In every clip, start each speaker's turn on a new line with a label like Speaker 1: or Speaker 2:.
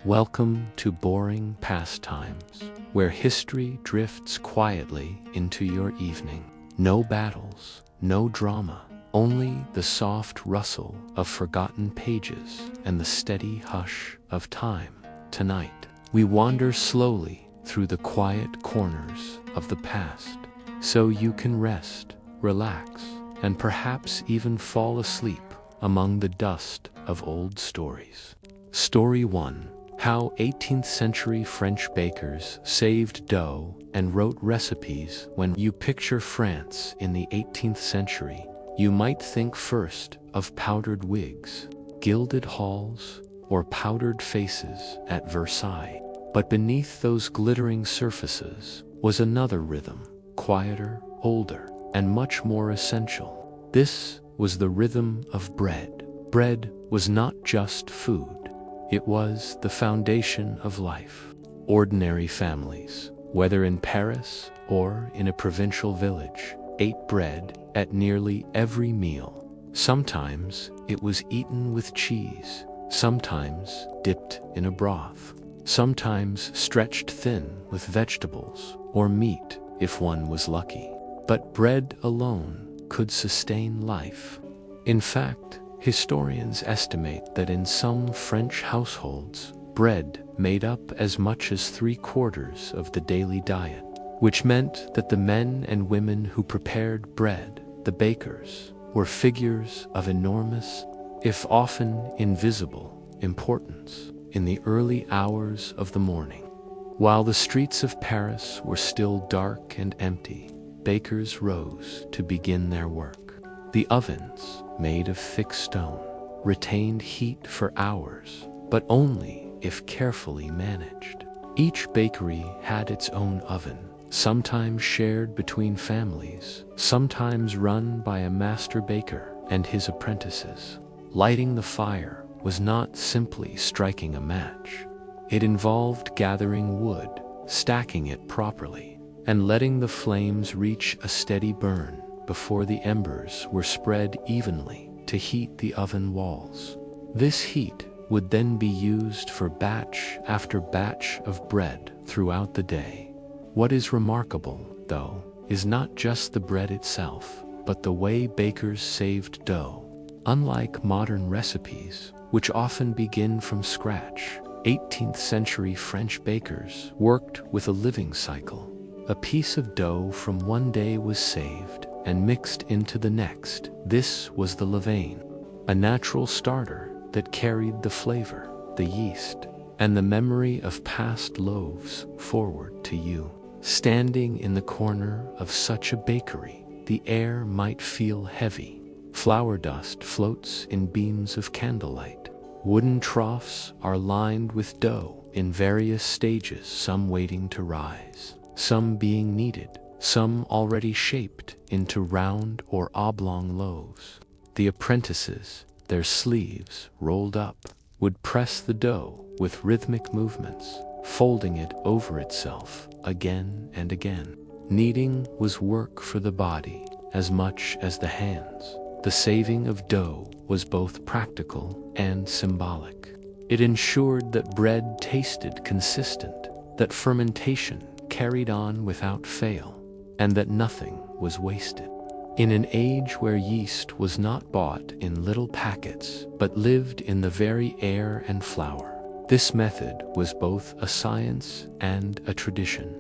Speaker 1: Welcome to Boring Pastimes, where history drifts quietly into your evening. No battles, no drama, only the soft rustle of forgotten pages and the steady hush of time. Tonight, we wander slowly through the quiet corners of the past, so you can rest, relax, and perhaps even fall asleep among the dust of old stories. Story 1. How 18th century French bakers saved dough and wrote recipes. When you picture France in the 18th century, you might think first of powdered wigs, gilded halls, or powdered faces at Versailles. But beneath those glittering surfaces was another rhythm, quieter, older, and much more essential. This was the rhythm of bread. Bread was not just food. It was the foundation of life. Ordinary families, whether in Paris or in a provincial village, ate bread at nearly every meal. Sometimes it was eaten with cheese, sometimes dipped in a broth, sometimes stretched thin with vegetables or meat if one was lucky. But bread alone could sustain life. In fact, historians estimate that in some French households, bread made up as much as 3/4 of the daily diet, which meant that the men and women who prepared bread, the bakers, were figures of enormous, if often invisible, importance in the early hours of the morning. While the streets of Paris were still dark and empty, bakers rose to begin their work. The ovens, made of thick stone, retained heat for hours, but only if carefully managed. Each bakery had its own oven, sometimes shared between families, sometimes run by a master baker and his apprentices. Lighting the fire was not simply striking a match. It involved gathering wood, stacking it properly, and letting the flames reach a steady burn before the embers were spread evenly to heat the oven walls. This heat would then be used for batch after batch of bread throughout the day. What is remarkable, though, is not just the bread itself, but the way bakers saved dough. Unlike modern recipes, which often begin from scratch, 18th century French bakers worked with a living cycle. A piece of dough from one day was saved and mixed into the next. This was the levain, a natural starter that carried the flavor, the yeast, and the memory of past loaves forward to you. Standing in the corner of such a bakery, the air might feel heavy. Flour dust floats in beams of candlelight. Wooden troughs are lined with dough in various stages, some waiting to rise, some being kneaded, some already shaped into round or oblong loaves. The apprentices, their sleeves rolled up, would press the dough with rhythmic movements, folding it over itself again and again. Kneading was work for the body as much as the hands. The saving of dough was both practical and symbolic. It ensured that bread tasted consistent, that fermentation carried on without fail, and that nothing was wasted. In an age where yeast was not bought in little packets, but lived in the very air and flour, this method was both a science and a tradition.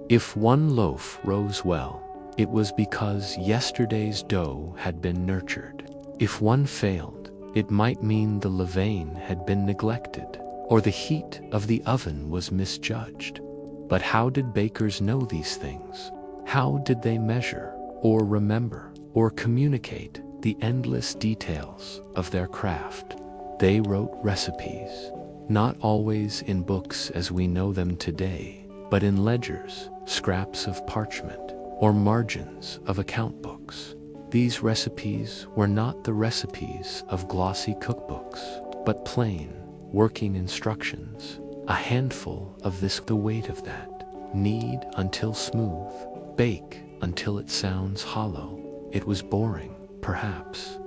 Speaker 1: If one loaf rose well, it was because yesterday's dough had been nurtured. If one failed, it might mean the levain had been neglected, or the heat of the oven was misjudged. But how did bakers know these things? How did they measure, or remember, or communicate the endless details of their craft? They wrote recipes, not always in books as we know them today, but in ledgers, scraps of parchment, or margins of account books. These recipes were not the recipes of glossy cookbooks, but plain, working instructions. A handful of this, the weight of that. Knead until smooth, bake until it sounds hollow. It was boring, perhaps.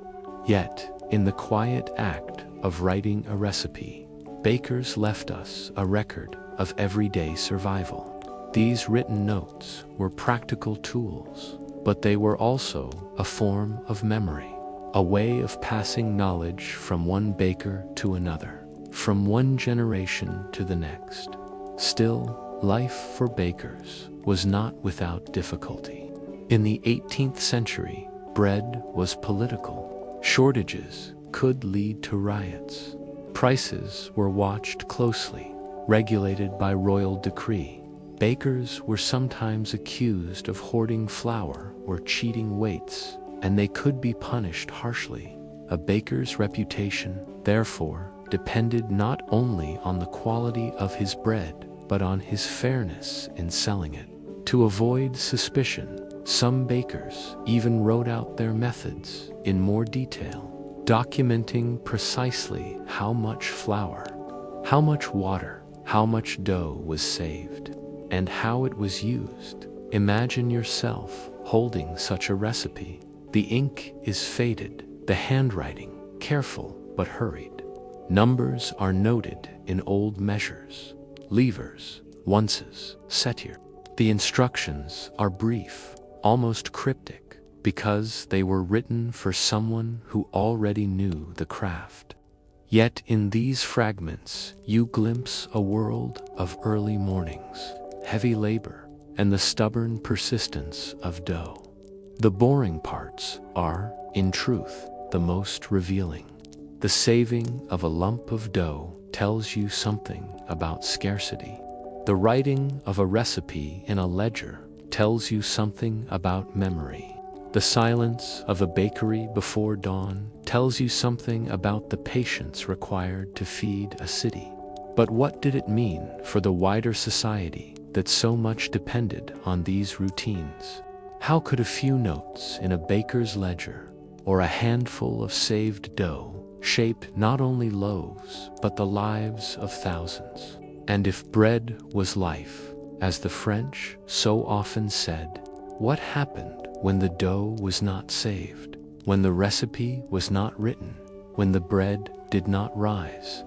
Speaker 1: Yet, in the quiet act of writing a recipe, bakers left us a record of everyday survival. These written notes were practical tools, but they were also a form of memory, a way of passing knowledge from one baker to another, from one generation to the next. Still, life for bakers was not without difficulty. In the 18th century, bread was political. Shortages could lead to riots. Prices were watched closely, regulated by royal decree. Bakers were sometimes accused of hoarding flour or cheating weights, and they could be punished harshly. A baker's reputation, therefore, depended not only on the quality of his bread, but on his fairness in selling it. To avoid suspicion, some bakers even wrote out their methods in more detail, documenting precisely how much flour, how much water, how much dough was saved, and how it was used. Imagine yourself holding such a recipe. The ink is faded, the handwriting careful but hurried. Numbers are noted in old measures, levers, onces, setir. The instructions are brief, almost cryptic, because they were written for someone who already knew the craft. Yet in these fragments you glimpse a world of early mornings, heavy labor, and the stubborn persistence of dough. The boring parts are, in truth, the most revealing. The saving of a lump of dough tells you something about scarcity. The writing of a recipe in a ledger tells you something about memory. The silence of a bakery before dawn tells you something about the patience required to feed a city. But what did it mean for the wider society that so much depended on these routines? How could a few notes in a baker's ledger or a handful of saved dough shape not only loaves but the lives of thousands? And if bread was life, as the French so often said, what happened when the dough was not saved, when the recipe was not written, when the bread did not rise?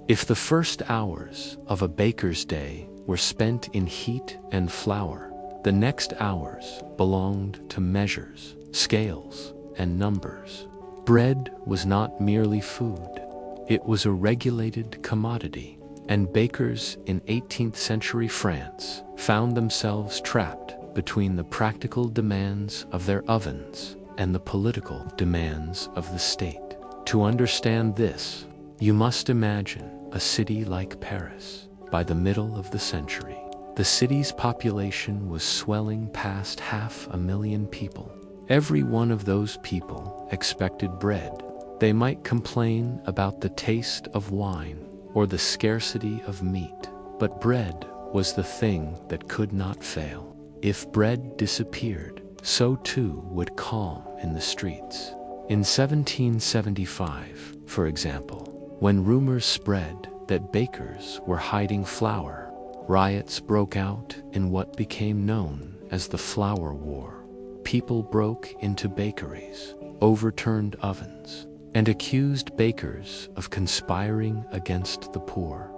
Speaker 1: If the first hours of a baker's day were spent in heat and flour, the next hours belonged to measures, scales, and numbers. Bread was not merely food. It was a regulated commodity, and bakers in 18th century France found themselves trapped between the practical demands of their ovens and the political demands of the state. To understand this, you must imagine a city like Paris. By the middle of the century, the city's population was swelling past 500,000 people. Every one of those people expected bread. They might complain about the taste of wine or the scarcity of meat, but bread was the thing that could not fail. If bread disappeared, so too would calm in the streets. In 1775, for example, when rumors spread that bakers were hiding flour, riots broke out in what became known as the Flour War. People broke into bakeries, overturned ovens, and accused bakers of conspiring against the poor.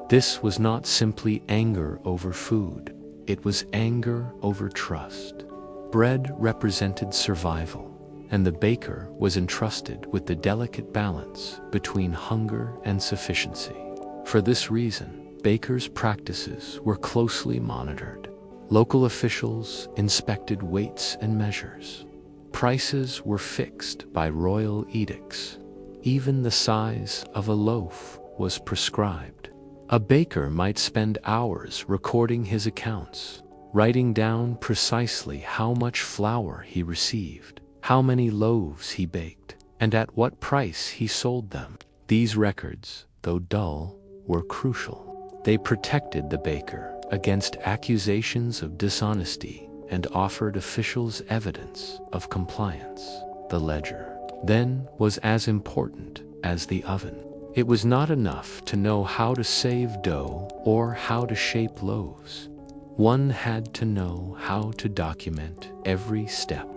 Speaker 1: This was not simply anger over food, it was anger over trust. Bread represented survival, and the baker was entrusted with the delicate balance between hunger and sufficiency. For this reason, bakers' practices were closely monitored. Local officials inspected weights and measures. Prices were fixed by royal edicts. Even the size of a loaf was prescribed. A baker might spend hours recording his accounts, writing down precisely how much flour he received, how many loaves he baked, and at what price he sold them. These records, though dull, were crucial. They protected the baker against accusations of dishonesty and offered officials evidence of compliance. The ledger, then, was as important as the oven. It was not enough to know how to save dough or how to shape loaves. One had to know how to document every step.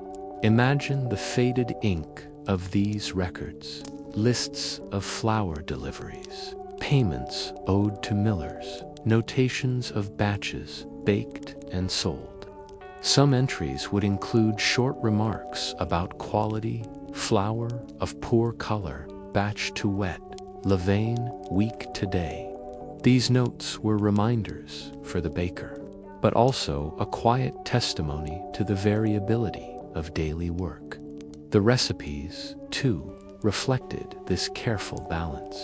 Speaker 1: Imagine the faded ink of these records, lists of flour deliveries, payments owed to millers, notations of batches baked and sold. Some entries would include short remarks about quality, flour of poor color, batch to wet, levain, week to day. These notes were reminders for the baker, but also a quiet testimony to the variability of daily work. The recipes, too, reflected this careful balance.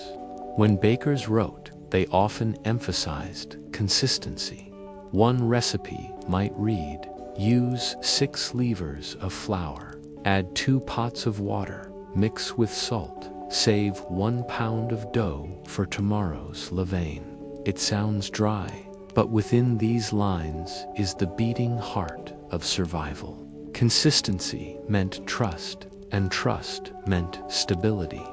Speaker 1: When bakers wrote, they often emphasized consistency. One recipe might read, use 6 levers of flour, add 2 pots of water, mix with salt, save 1 pound of dough for tomorrow's levain. It sounds dry, but within these lines is the beating heart of survival. Consistency meant trust, and trust meant stability.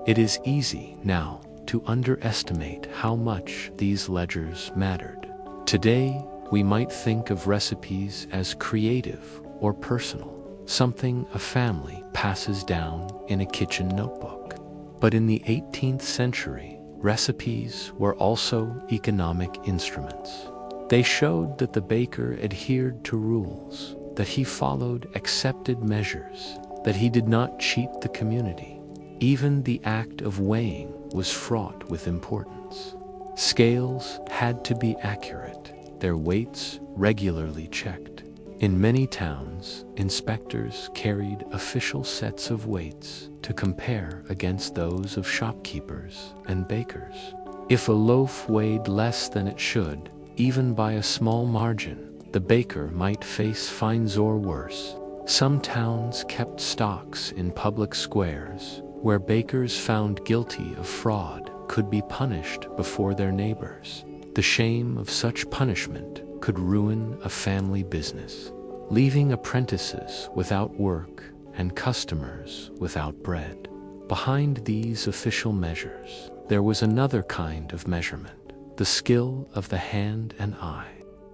Speaker 1: It is easy now to underestimate how much these ledgers mattered. Today, we might think of recipes as creative or personal, something a family passes down in a kitchen notebook. But in the 18th century, recipes were also economic instruments. They showed that the baker adhered to rules, that he followed accepted measures, that he did not cheat the community. Even the act of weighing was fraught with importance. Scales had to be accurate, their weights regularly checked. In many towns, inspectors carried official sets of weights to compare against those of shopkeepers and bakers. If a loaf weighed less than it should, even by a small margin, the baker might face fines or worse. Some towns kept stocks in public squares, where bakers found guilty of fraud could be punished before their neighbors. The shame of such punishment could ruin a family business, leaving apprentices without work and customers without bread. Behind these official measures, there was another kind of measurement, the skill of the hand and eye.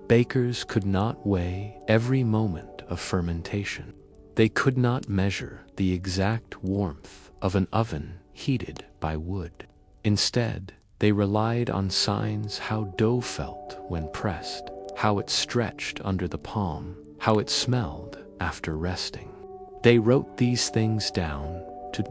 Speaker 1: Bakers could not weigh every moment of fermentation. They could not measure the exact warmth of an oven heated by wood. Instead, they relied on signs how dough felt when pressed, how it stretched under the palm, how it smelled after resting. They wrote these things down,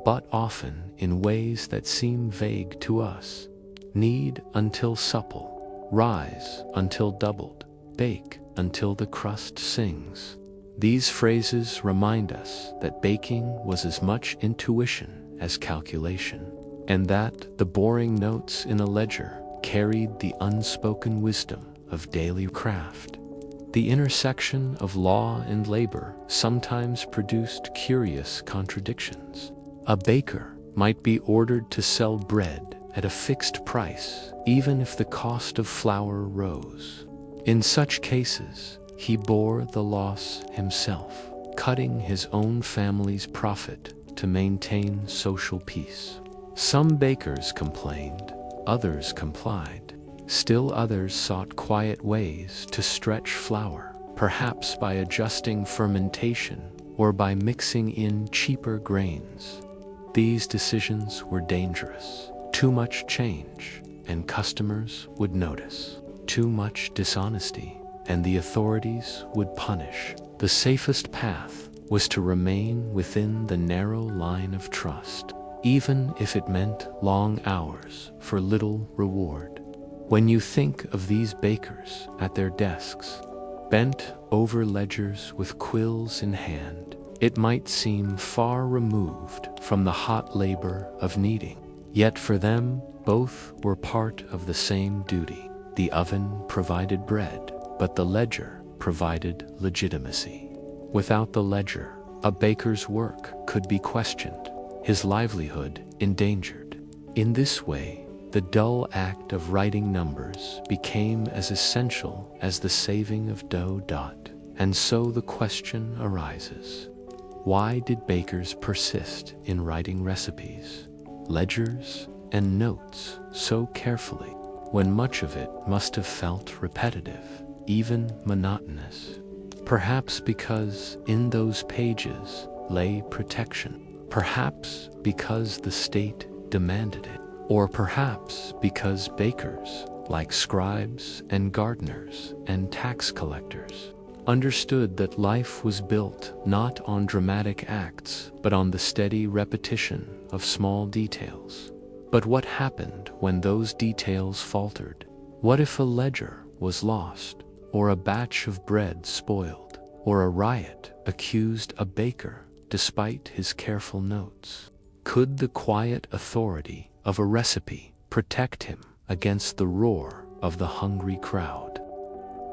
Speaker 1: but often in ways that seem vague to us. Knead until supple, rise until doubled, bake until the crust sings. These phrases remind us that baking was as much intuition as calculation, and that the boring notes in a ledger carried the unspoken wisdom of daily craft. The intersection of law and labor sometimes produced curious contradictions. A baker might be ordered to sell bread at a fixed price, even if the cost of flour rose. In such cases, he bore the loss himself, cutting his own family's profit to maintain social peace. Some bakers complained, others complied. Still others sought quiet ways to stretch flour, perhaps by adjusting fermentation or by mixing in cheaper grains. These decisions were dangerous. Too much change, and customers would notice. Too much dishonesty, and the authorities would punish. The safest path was to remain within the narrow line of trust, even if it meant long hours for little reward. When you think of these bakers at their desks, bent over ledgers with quills in hand, it might seem far removed from the hot labor of kneading. Yet for them, both were part of the same duty. The oven provided bread, but the ledger provided legitimacy. Without the ledger, a baker's work could be questioned, his livelihood endangered. In this way, the dull act of writing numbers became as essential as the saving of dough. And so the question arises, why did bakers persist in writing recipes, ledgers, and notes so carefully, when much of it must have felt repetitive, even monotonous? Perhaps because in those pages lay protection. Perhaps because the state demanded it. Or perhaps because bakers, like scribes and gardeners and tax collectors, understood that life was built not on dramatic acts, but on the steady repetition of small details. But what happened when those details faltered? What if a ledger was lost, or a batch of bread spoiled, or a riot accused a baker despite his careful notes? Could the quiet authority of a recipe protect him against the roar of the hungry crowd?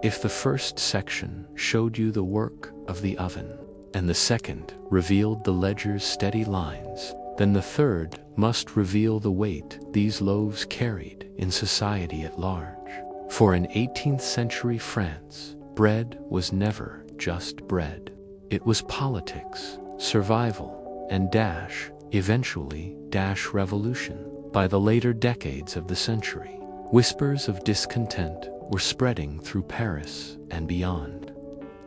Speaker 1: If the first section showed you the work of the oven, and the second revealed the ledger's steady lines, then the third must reveal the weight these loaves carried in society at large. For in 18th century France, bread was never just bread. It was politics, survival, and eventually revolution. By the later decades of the century, whispers of discontent were spreading through Paris and beyond.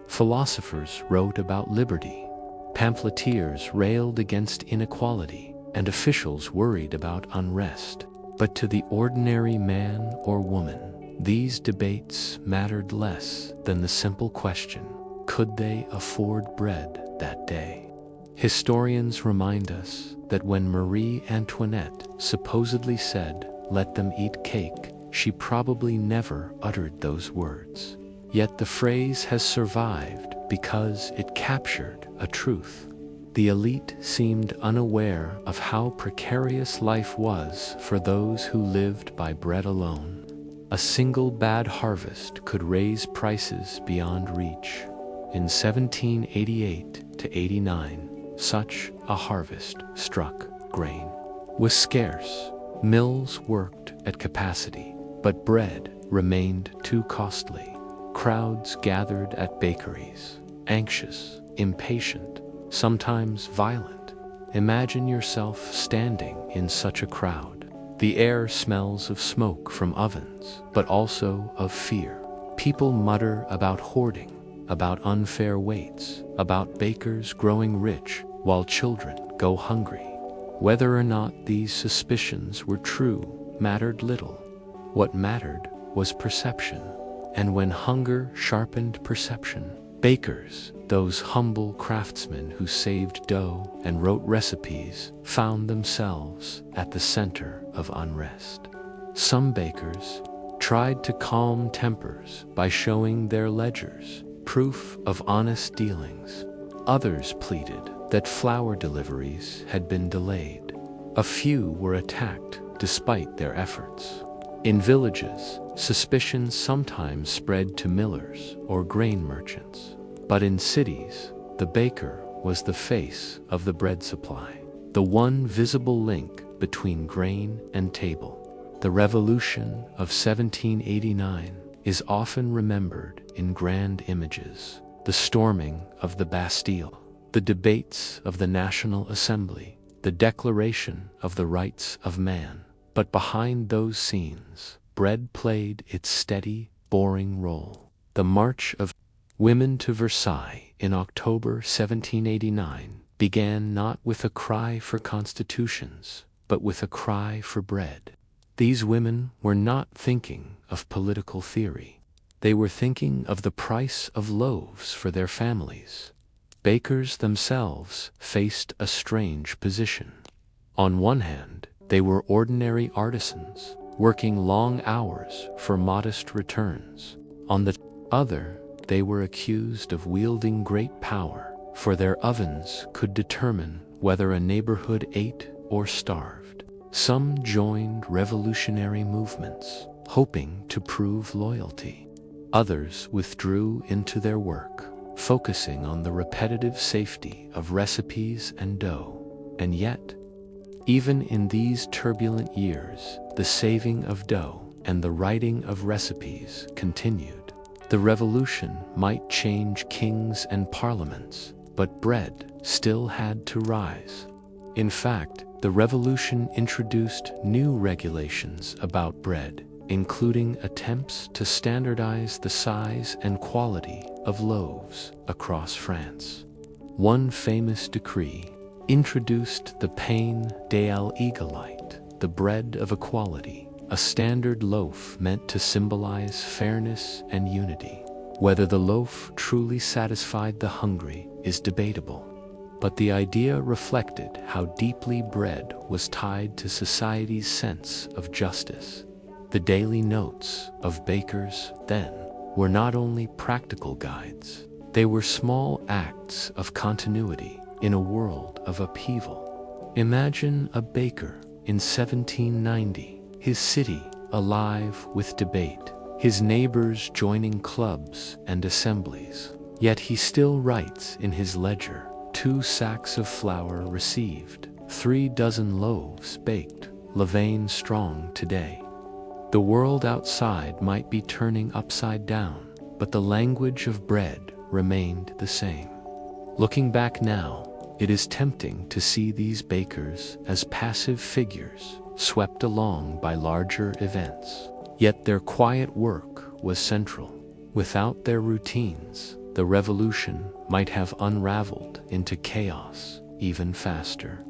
Speaker 1: Philosophers wrote about liberty, pamphleteers railed against inequality, and officials worried about unrest. But to the ordinary man or woman, these debates mattered less than the simple question, could they afford bread that day? Historians remind us that when Marie Antoinette supposedly said, "Let them eat cake," she probably never uttered those words. Yet the phrase has survived because it captured a truth. The elite seemed unaware of how precarious life was for those who lived by bread alone. A single bad harvest could raise prices beyond reach. In 1788 to 89, such a harvest struck. Grain was scarce. Mills worked at capacity, but bread remained too costly. Crowds gathered at bakeries, anxious, impatient, sometimes violent. Imagine yourself standing in such a crowd. The air smells of smoke from ovens, but also of fear. People mutter about hoarding, about unfair weights, about bakers growing rich while children go hungry. Whether or not these suspicions were true mattered little. What mattered was perception. And when hunger sharpened perception, bakers, those humble craftsmen who saved dough and wrote recipes, found themselves at the center of unrest. Some bakers tried to calm tempers by showing their ledgers, proof of honest dealings. Others pleaded that flour deliveries had been delayed. A few were attacked despite their efforts. In villages, suspicion sometimes spread to millers or grain merchants. But in cities, the baker was the face of the bread supply, the one visible link between grain and table. The Revolution of 1789 is often remembered in grand images: the storming of the Bastille, the debates of the National Assembly, the Declaration of the Rights of Man. But behind those scenes, bread played its steady, boring role. The March of Women to Versailles in October 1789 began not with a cry for constitutions, but with a cry for bread. These women were not thinking of political theory. They were thinking of the price of loaves for their families. Bakers themselves faced a strange position. On one hand, they were ordinary artisans, working long hours for modest returns. On the other, they were accused of wielding great power, for their ovens could determine whether a neighborhood ate or starved. Some joined revolutionary movements, hoping to prove loyalty. Others withdrew into their work, focusing on the repetitive safety of recipes and dough. And yet, even in these turbulent years, the saving of dough and the writing of recipes continued. The revolution might change kings and parliaments, but bread still had to rise. In fact, the revolution introduced new regulations about bread, including attempts to standardize the size and quality of loaves across France. One famous decree introduced the pain de l'égalité, the bread of equality, a standard loaf meant to symbolize fairness and unity. Whether the loaf truly satisfied the hungry is debatable, but the idea reflected how deeply bread was tied to society's sense of justice. The daily notes of bakers then were not only practical guides, they were small acts of continuity in a world of upheaval. Imagine a baker in 1790, his city alive with debate, his neighbors joining clubs and assemblies. Yet he still writes in his ledger, 2 sacks of flour received, 3 dozen loaves baked, levain strong today. The world outside might be turning upside down, but the language of bread remained the same. Looking back now, it is tempting to see these bakers as passive figures swept along by larger events. Yet their quiet work was central. Without their routines, the revolution might have unraveled into chaos even faster.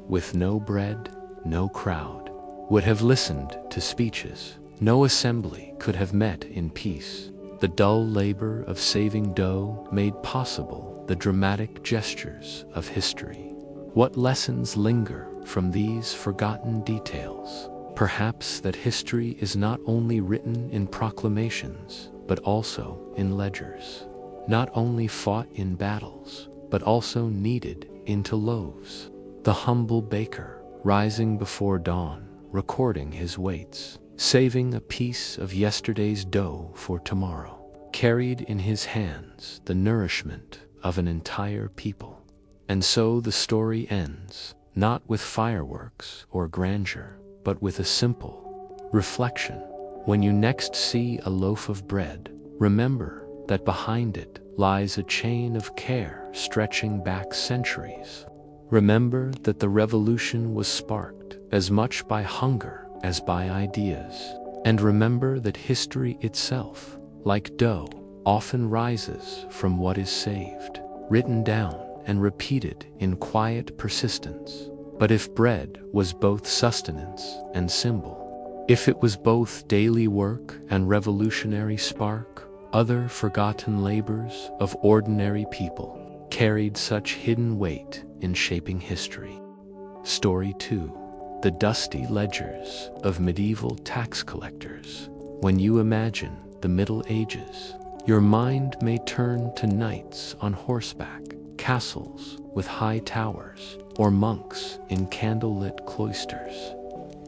Speaker 1: With no bread, no crowd would have listened to speeches. No assembly could have met in peace. The dull labor of saving dough made possible the dramatic gestures of history. What lessons linger from these forgotten details? Perhaps that history is not only written in proclamations, but also in ledgers. Not only fought in battles, but also kneaded into loaves. The humble baker, rising before dawn, recording his weights, saving a piece of yesterday's dough for tomorrow, carried in his hands the nourishment of an entire people. And so the story ends, not with fireworks or grandeur, but with a simple reflection. When you next see a loaf of bread, remember that behind it lies a chain of care stretching back centuries. Remember that the revolution was sparked as much by hunger as by ideas. And remember that history itself, like dough, often rises from what is saved, written down and repeated in quiet persistence. But if bread was both sustenance and symbol, if it was both daily work and revolutionary spark, other forgotten labors of ordinary people carried such hidden weight in shaping history. Story 2. The dusty ledgers of medieval tax collectors. When you imagine the Middle Ages, your mind may turn to knights on horseback, castles with high towers, or monks in candlelit cloisters.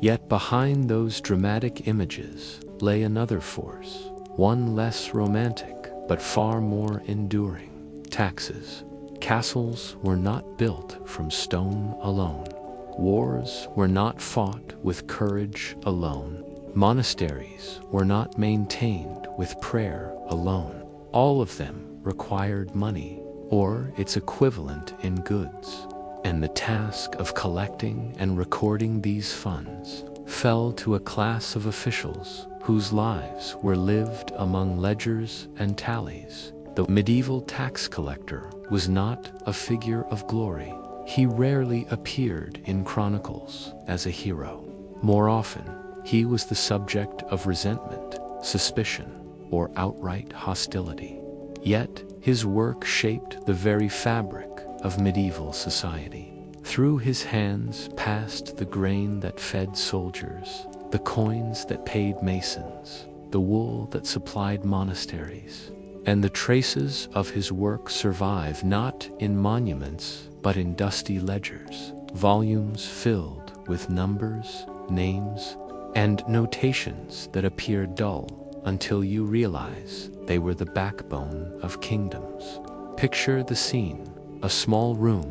Speaker 1: Yet behind those dramatic images lay another force, one less romantic but far more enduring: taxes. Castles were not built from stone alone. Wars were not fought with courage alone. Monasteries were not maintained with prayer alone. All of them required money, or its equivalent in goods. And the task of collecting and recording these funds fell to a class of officials whose lives were lived among ledgers and tallies. The medieval tax collector was not a figure of glory. He rarely appeared in chronicles as a hero. More often, he was the subject of resentment, suspicion, or outright hostility. Yet, his work shaped the very fabric of medieval society. Through his hands passed the grain that fed soldiers, the coins that paid masons, the wool that supplied monasteries. And the traces of his work survive not in monuments, but in dusty ledgers, volumes filled with numbers, names, and notations that appear dull until you realize they were the backbone of kingdoms. Picture the scene: a small room,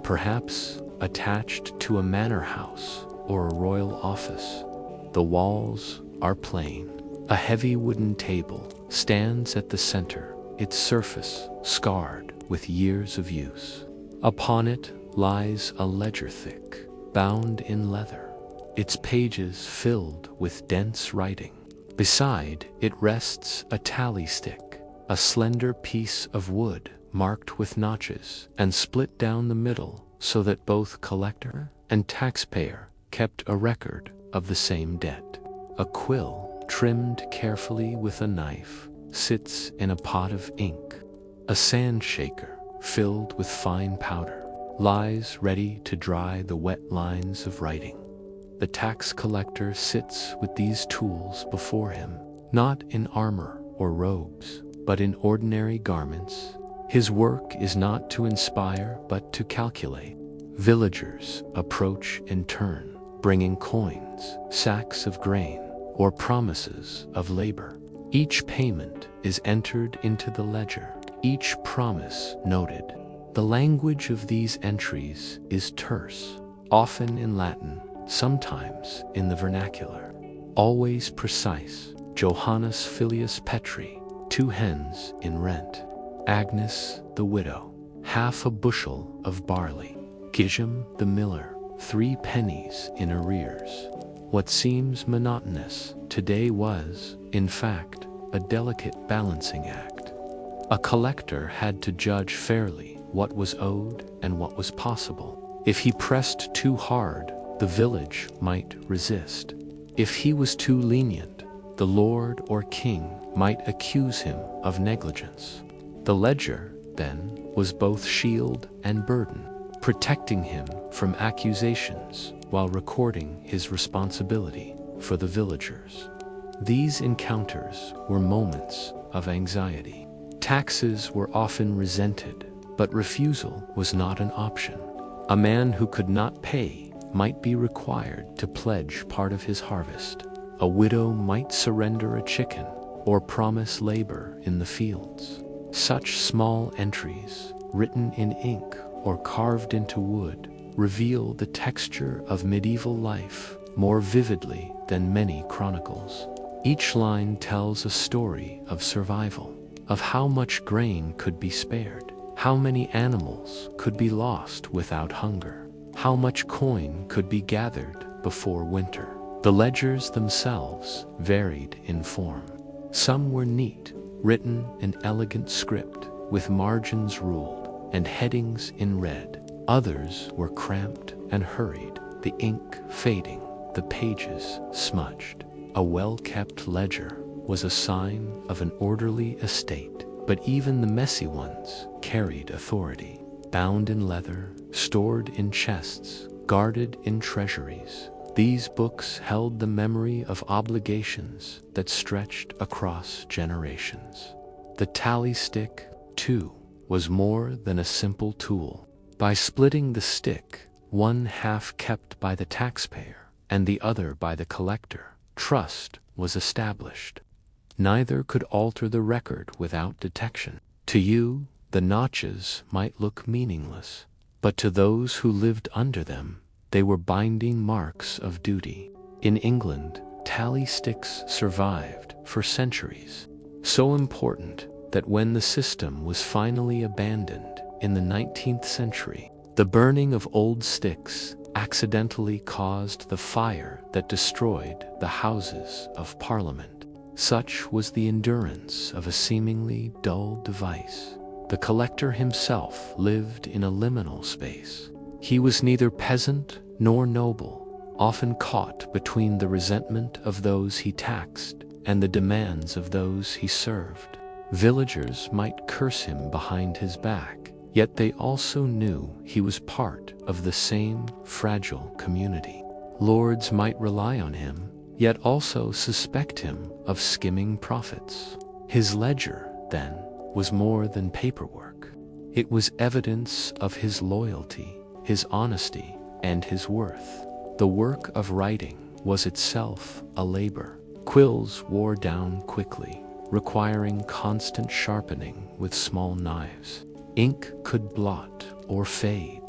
Speaker 1: perhaps attached to a manor house or a royal office. The walls are plain. A heavy wooden table stands at the center, its surface scarred with years of use. Upon it lies a ledger thick, bound in leather, its pages filled with dense writing. Beside it rests a tally stick, a slender piece of wood marked with notches and split down the middle so that both collector and taxpayer kept a record of the same debt. A quill, trimmed carefully with a knife, sits in a pot of ink. A sand shaker, filled with fine powder, lies ready to dry the wet lines of writing. The tax collector sits with these tools before him, not in armor or robes, but in ordinary garments. His work is not to inspire, but to calculate. Villagers approach in turn, bringing coins, sacks of grain, or promises of labor. Each payment is entered into the ledger, each promise noted. The language of these entries is terse, often in Latin, sometimes in the vernacular. Always precise. Johannes Filius Petri, 2 hens in rent. Agnes the widow, half a bushel of barley. Gisham the miller, 3 pennies in arrears. What seems monotonous today was, in fact, a delicate balancing act. A collector had to judge fairly what was owed and what was possible. If he pressed too hard, the village might resist. If he was too lenient, the lord or king might accuse him of negligence. The ledger, then, was both shield and burden, protecting him from accusations while recording his responsibility for the villagers. These encounters were moments of anxiety. Taxes were often resented, but refusal was not an option. A man who could not pay might be required to pledge part of his harvest. A widow might surrender a chicken or promise labor in the fields. Such small entries, written in ink or carved into wood, reveal the texture of medieval life more vividly than many chronicles. Each line tells a story of survival, of how much grain could be spared, how many animals could be lost without hunger, how much coin could be gathered before winter. The ledgers themselves varied in form. Some were neat, written in elegant script, with margins ruled and headings in red. Others were cramped and hurried, the ink fading, the pages smudged. A well-kept ledger was a sign of an orderly estate, but even the messy ones carried authority. Bound in leather, stored in chests, guarded in treasuries, these books held the memory of obligations that stretched across generations. The tally stick, too, was more than a simple tool. By splitting the stick, one half kept by the taxpayer and the other by the collector, trust was established. Neither could alter the record without detection. To you, the notches might look meaningless, but to those who lived under them, they were binding marks of duty. In England, tally sticks survived for centuries, so important that when the system was finally abandoned in the 19th century, the burning of old sticks accidentally caused the fire that destroyed the Houses of Parliament. Such was the endurance of a seemingly dull device. The collector himself lived in a liminal space. He was neither peasant nor noble, often caught between the resentment of those he taxed and the demands of those he served. Villagers might curse him behind his back, yet they also knew he was part of the same fragile community. Lords might rely on him, yet also suspect him of skimming profits. His ledger, then, was more than paperwork. It was evidence of his loyalty, his honesty, and his worth. The work of writing was itself a labor. Quills wore down quickly, requiring constant sharpening with small knives. Ink could blot or fade.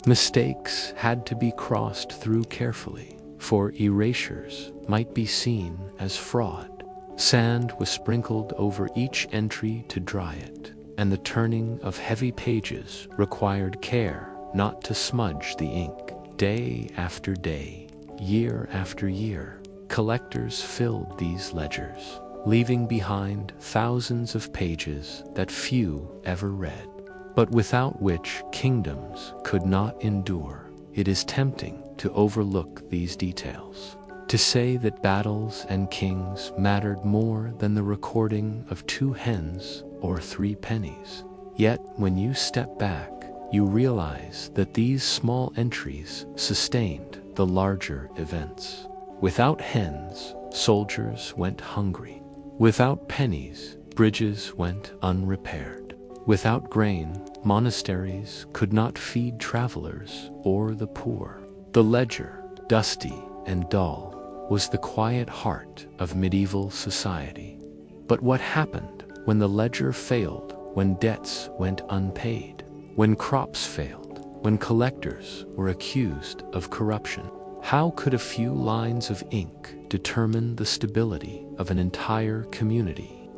Speaker 1: Mistakes had to be crossed through carefully, for erasures might be seen as fraud. Sand was sprinkled over each entry to dry it, and the turning of heavy pages required care not to smudge the ink. Day after day, year after year, collectors filled these ledgers, leaving behind thousands of pages that few ever read, but without which kingdoms could not endure. It is tempting to overlook these details, to say that battles and kings mattered more than the recording of 2 hens or 3 pennies. Yet, when you step back, you realize that these small entries sustained the larger events. Without hens, soldiers went hungry. Without pennies, bridges went unrepaired. Without grain, monasteries could not feed travelers or the poor. The ledger, dusty and dull, was the quiet heart of medieval society. But what happened when the ledger failed, when debts went unpaid, when crops failed, when collectors were accused of corruption? How could a few lines of ink determine the stability of an entire community?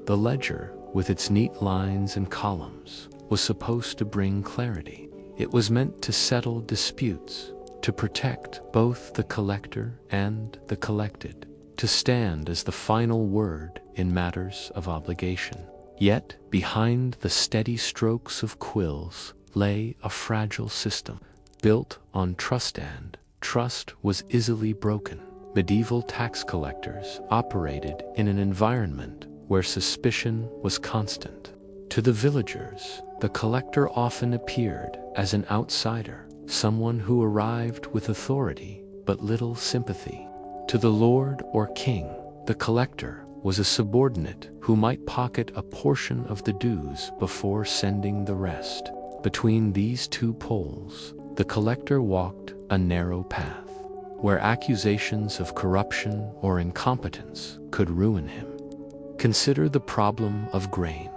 Speaker 1: The ledger, with its neat lines and columns, was supposed to bring clarity. It was meant to settle disputes, to protect both the collector and the collected, to stand as the final word in matters of obligation. Yet, behind the steady strokes of quills lay a fragile system, built on trust, and trust was easily broken. Medieval tax collectors operated in an environment where suspicion was constant. To the villagers, the collector often appeared as an outsider, someone who arrived with authority but little sympathy. To the lord or king, the collector was a subordinate who might pocket a portion of the dues before sending the rest. Between these 2 poles, the collector walked a narrow path, where accusations of corruption or incompetence could ruin him. Consider the problem of grain.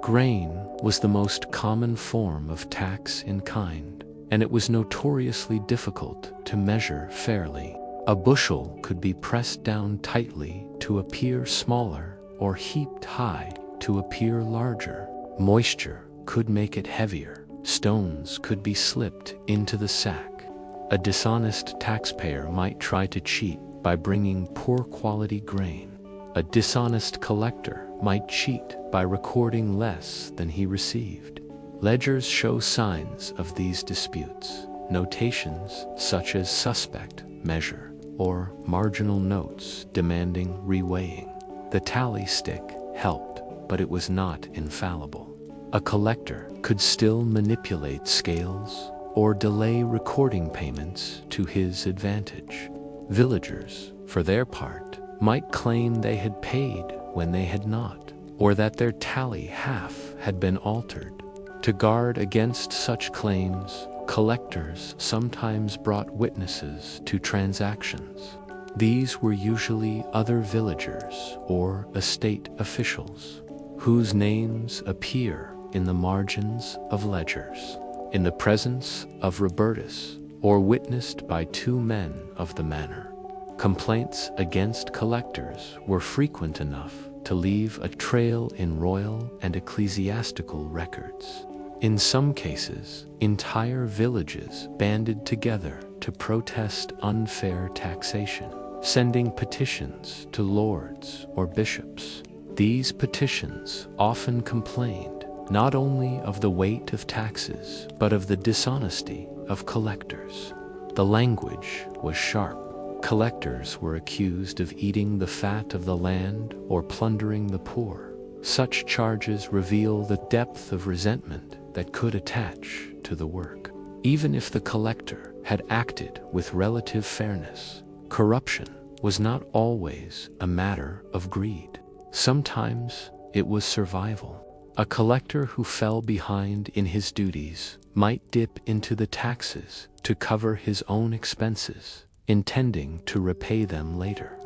Speaker 1: Grain was the most common form of tax in kind, and it was notoriously difficult to measure fairly. A bushel could be pressed down tightly to appear smaller, or heaped high to appear larger. Moisture could make it heavier. Stones could be slipped into the sack. A dishonest taxpayer might try to cheat by bringing poor quality grain. A dishonest collector might cheat by recording less than he received. Ledgers show signs of these disputes. Notations such as suspect, measure, or marginal notes demanding reweighing. The tally stick helped, but it was not infallible. A collector could still manipulate scales or delay recording payments to his advantage. Villagers, for their part, might claim they had paid when they had not, or that their tally half had been altered. To guard against such claims, collectors sometimes brought witnesses to transactions. These were usually other villagers or estate officials, whose names appear in the margins of ledgers, in the presence of Robertus, or witnessed by 2 men of the manor. Complaints against collectors were frequent enough to leave a trail in royal and ecclesiastical records. In some cases, entire villages banded together to protest unfair taxation, sending petitions to lords or bishops. These petitions often complained not only of the weight of taxes, but of the dishonesty of collectors. The language was sharp. Collectors were accused of eating the fat of the land or plundering the poor. Such charges reveal the depth of resentment that could attach to the work. Even if the collector had acted with relative fairness, corruption was not always a matter of greed. Sometimes it was survival. A collector who fell behind in his duties might dip into the taxes to cover his own expenses, intending to repay them later.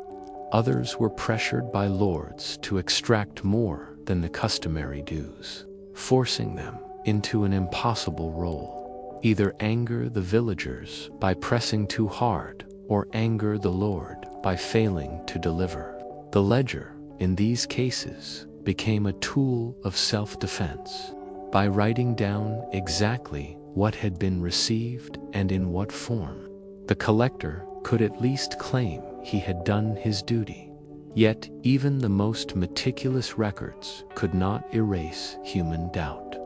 Speaker 1: Others were pressured by lords to extract more than the customary dues, forcing them into an impossible role: either anger the villagers by pressing too hard, or anger the lord by failing to deliver. The ledger, in these cases, became a tool of self-defense. By writing down exactly what had been received and in what form, the collector could at least claim he had done his duty. Yet even the most meticulous records could not erase human doubt.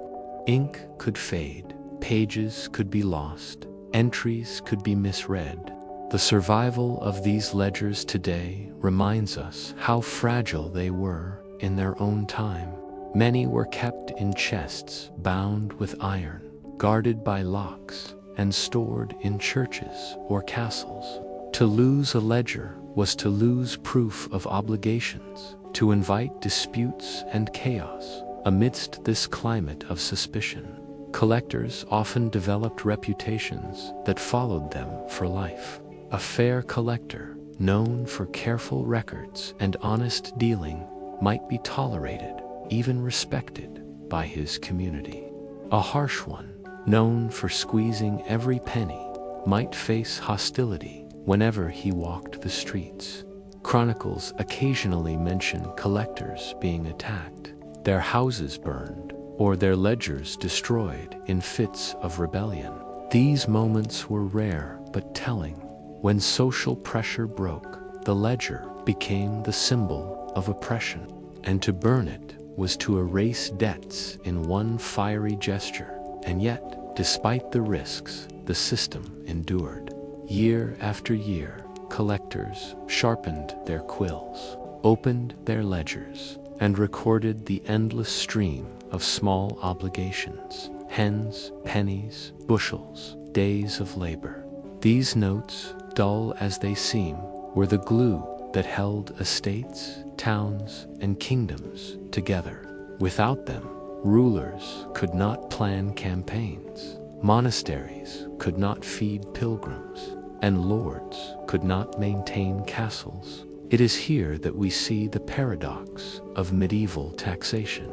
Speaker 1: Ink could fade, pages could be lost, Entries could be misread. The survival of these ledgers today reminds us how fragile they were in their own time. Many were kept in chests bound with iron, guarded by locks, and stored in churches or castles. To lose a ledger was to lose proof of obligations, to invite disputes and chaos. Amidst this climate of suspicion, collectors often developed reputations that followed them for life. A fair collector, known for careful records and honest dealing, might be tolerated, even respected, by his community. A harsh one, known for squeezing every penny, might face hostility whenever he walked the streets. Chronicles occasionally mention collectors being attacked, their houses burned, or their ledgers destroyed in fits of rebellion. These moments were rare but telling. When social pressure broke, the ledger became the symbol of oppression, and to burn it was to erase debts in one fiery gesture. And yet, despite the risks, the system endured. Year after year, collectors sharpened their quills, opened their ledgers, and recorded the endless stream of small obligations: hens, pennies, bushels, days of labor. These notes, dull as they seem, were the glue that held estates, towns, and kingdoms together. Without them, rulers could not plan campaigns, monasteries could not feed pilgrims, and lords could not maintain castles. It is here that we see the paradox of medieval taxation.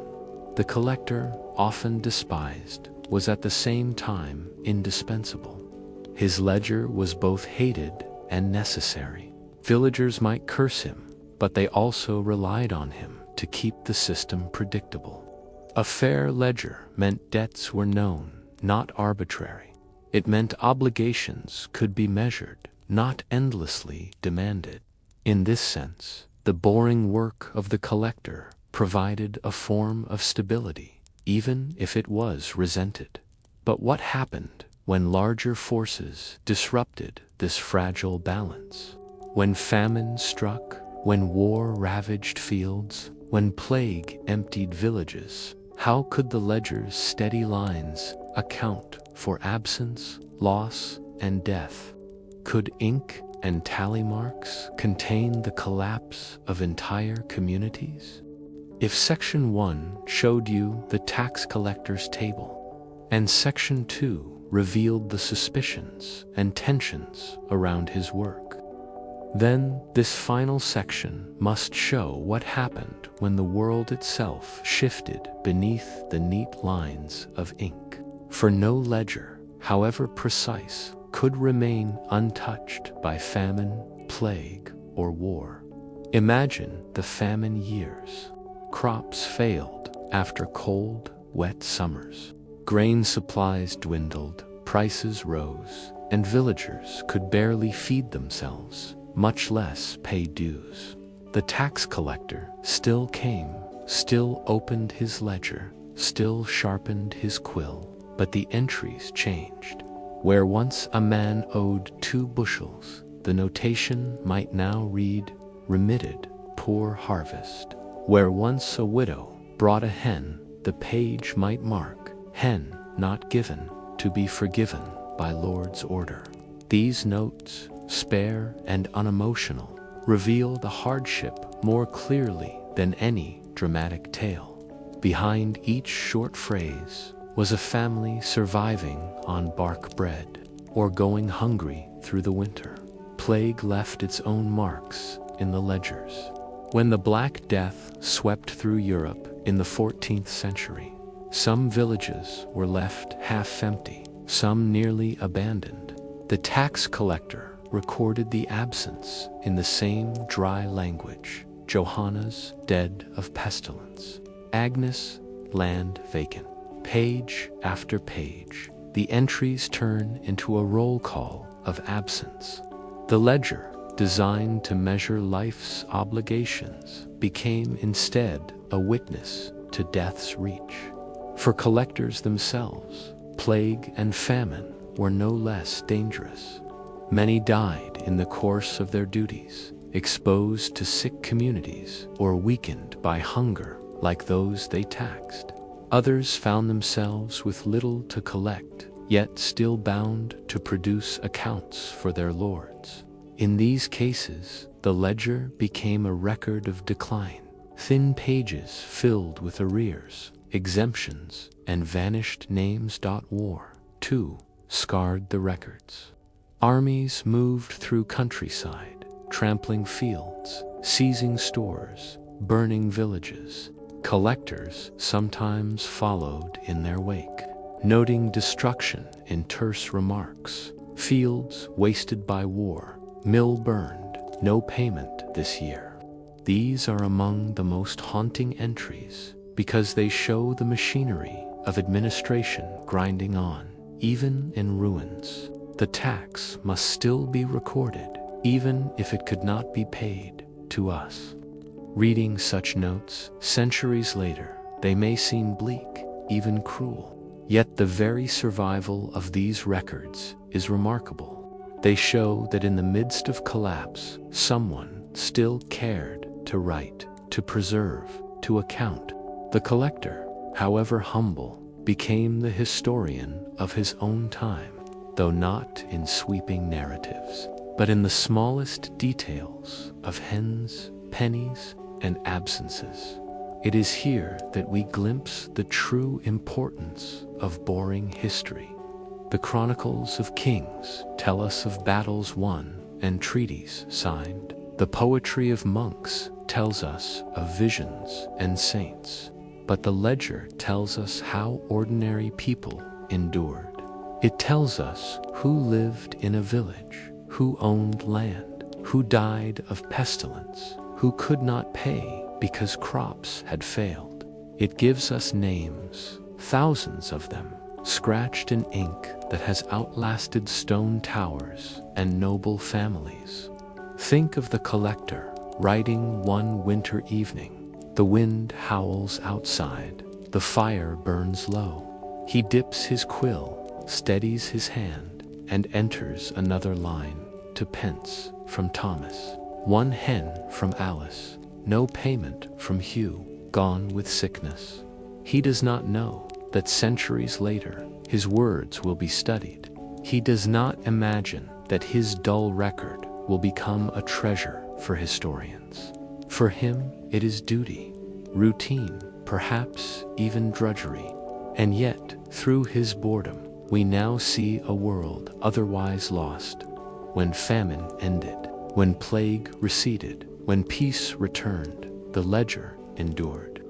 Speaker 1: The collector, often despised, was at the same time indispensable. His ledger was both hated and necessary. Villagers might curse him, but they also relied on him to keep the system predictable. A fair ledger meant debts were known, not arbitrary. It meant obligations could be measured, not endlessly demanded. In this sense, the boring work of the collector provided a form of stability, even if it was resented. But what happened when larger forces disrupted this fragile balance? When famine struck, when war ravaged fields, when plague emptied villages, how could the ledger's steady lines account for absence, loss, and death? Could ink and tally marks contain the collapse of entire communities? If Section 1 showed you the tax collector's table, and Section 2 revealed the suspicions and tensions around his work, then this final section must show what happened when the world itself shifted beneath the neat lines of ink. For no ledger, however precise, could remain untouched by famine, plague, or war. Imagine the famine years. Crops failed after cold, wet summers. Grain supplies dwindled, prices rose, and villagers could barely feed themselves, much less pay dues. The tax collector still came, still opened his ledger, still sharpened his quill, but the entries changed. Where once a man owed 2 bushels, the notation might now read, "Remitted, poor harvest." Where once a widow brought a hen, the page might mark, "Hen not given, to be forgiven by Lord's order." These notes, spare and unemotional, reveal the hardship more clearly than any dramatic tale. Behind each short phrase was a family surviving on bark bread, or going hungry through the winter. Plague left its own marks in the ledgers. When the Black Death swept through Europe in the 14th century, some villages were left half empty, some nearly abandoned. The tax collector recorded the absence in the same dry language: Johanna's dead of pestilence, Agnes land vacant. Page after page, the entries turn into a roll call of absence. The ledger, designed to measure life's obligations, became instead a witness to death's reach. For collectors themselves, plague and famine were no less dangerous. Many died in the course of their duties, exposed to sick communities or weakened by hunger like those they taxed. Others found themselves with little to collect, yet still bound to produce accounts for their lords. In these cases, the ledger became a record of decline. Thin pages filled with arrears, exemptions, and vanished names. War, too, scarred the records. Armies moved through countryside, trampling fields, seizing stores, burning villages. Collectors sometimes followed in their wake, noting destruction in terse remarks. Fields wasted by war, mill burned, no payment this year. These are among the most haunting entries because they show the machinery of administration grinding on, even in ruins. The tax must still be recorded, even if it could not be paid to us. Reading such notes centuries later, they may seem bleak, even cruel. Yet the very survival of these records is remarkable. They show that in the midst of collapse, someone still cared to write, to preserve, to account. The collector, however humble, became the historian of his own time, though not in sweeping narratives, but in the smallest details of hens, pennies, and absences. It is here that we glimpse the true importance of boring history. The chronicles of kings tell us of battles won and treaties signed. The poetry of monks tells us of visions and saints. But the ledger tells us how ordinary people endured. It tells us who lived in a village, who owned land, who died of pestilence, who could not pay because crops had failed. It gives us names, thousands of them, scratched in ink that has outlasted stone towers and noble families. Think of the collector writing one winter evening. The wind howls outside, the fire burns low. He dips his quill, steadies his hand, and enters another line. To pence from Thomas, one hen from Alice, no payment from Hugh, gone with sickness. He does not know that centuries later his words will be studied. He does not imagine that his dull record will become a treasure for historians. For him, it is duty, routine, perhaps even drudgery. And yet, through his boredom, we now see a world otherwise lost. When famine ended, when plague receded, when peace returned, the ledger endured.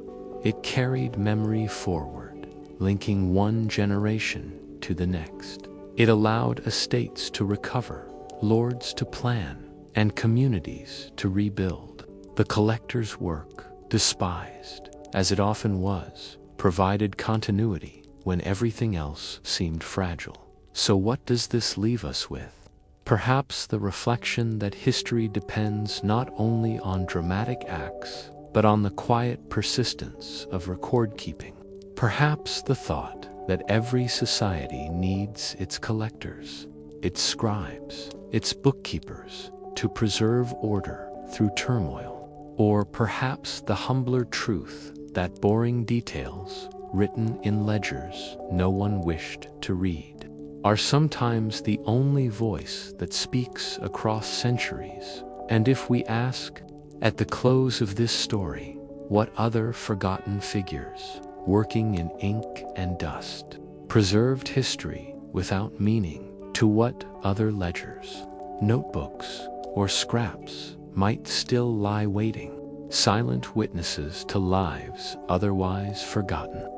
Speaker 1: It carried memory forward, linking one generation to the next. It allowed estates to recover, lords to plan, and communities to rebuild. The collector's work, despised as it often was, provided continuity when everything else seemed fragile. So what does this leave us with? Perhaps the reflection that history depends not only on dramatic acts, but on the quiet persistence of record-keeping. Perhaps the thought that every society needs its collectors, its scribes, its bookkeepers, to preserve order through turmoil. Or perhaps the humbler truth that boring details, written in ledgers no one wished to read, are sometimes the only voice that speaks across centuries. And if we ask, at the close of this story, what other forgotten figures, working in ink and dust, preserved history without meaning, to what other ledgers, notebooks, or scraps might still lie waiting, silent witnesses to lives otherwise forgotten?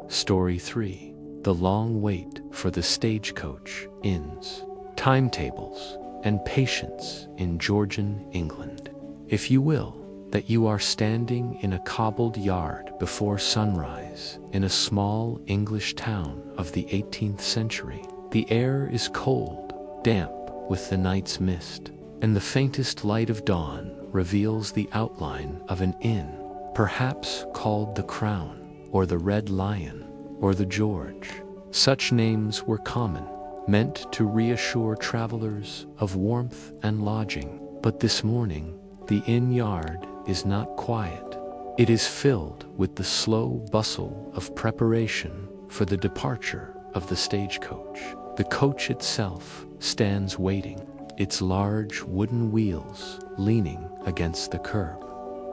Speaker 1: Story 3. The long wait for the stagecoach, inns, timetables, and patience in Georgian England. If you will, that you are standing in a cobbled yard before sunrise in a small English town of the 18th century. The air is cold, damp with the night's mist, and the faintest light of dawn reveals the outline of an inn, perhaps called the Crown, or the Red Lion, or the George. Such names were common. meant to reassure travelers of warmth and lodging. But this morning, the inn yard is not quiet. It is filled with the slow bustle of preparation for the departure of the stagecoach. The coach itself stands waiting, its large wooden wheels leaning against the curb.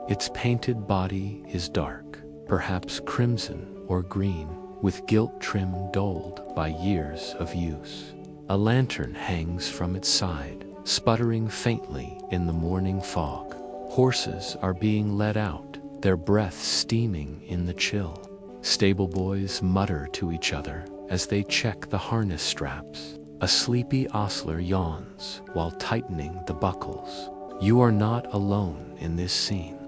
Speaker 1: Its painted body is dark, perhaps crimson or green, with gilt trim dulled by years of use. A lantern hangs from its side, sputtering faintly in the morning fog. Horses are being led out, their breath steaming in the chill. Stable boys mutter to each other as they check the harness straps. A sleepy ostler yawns while tightening the buckles. You are not alone in this scene.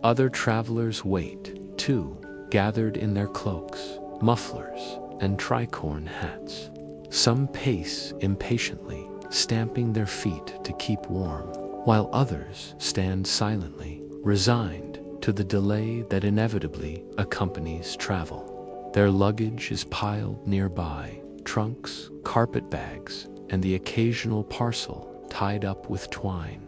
Speaker 1: Other travelers wait, too, gathered in their cloaks, mufflers, and tricorn hats. Some pace impatiently, stamping their feet to keep warm, while others stand silently, resigned to the delay that inevitably accompanies travel. Their luggage is piled nearby, trunks, carpetbags, and the occasional parcel tied up with twine.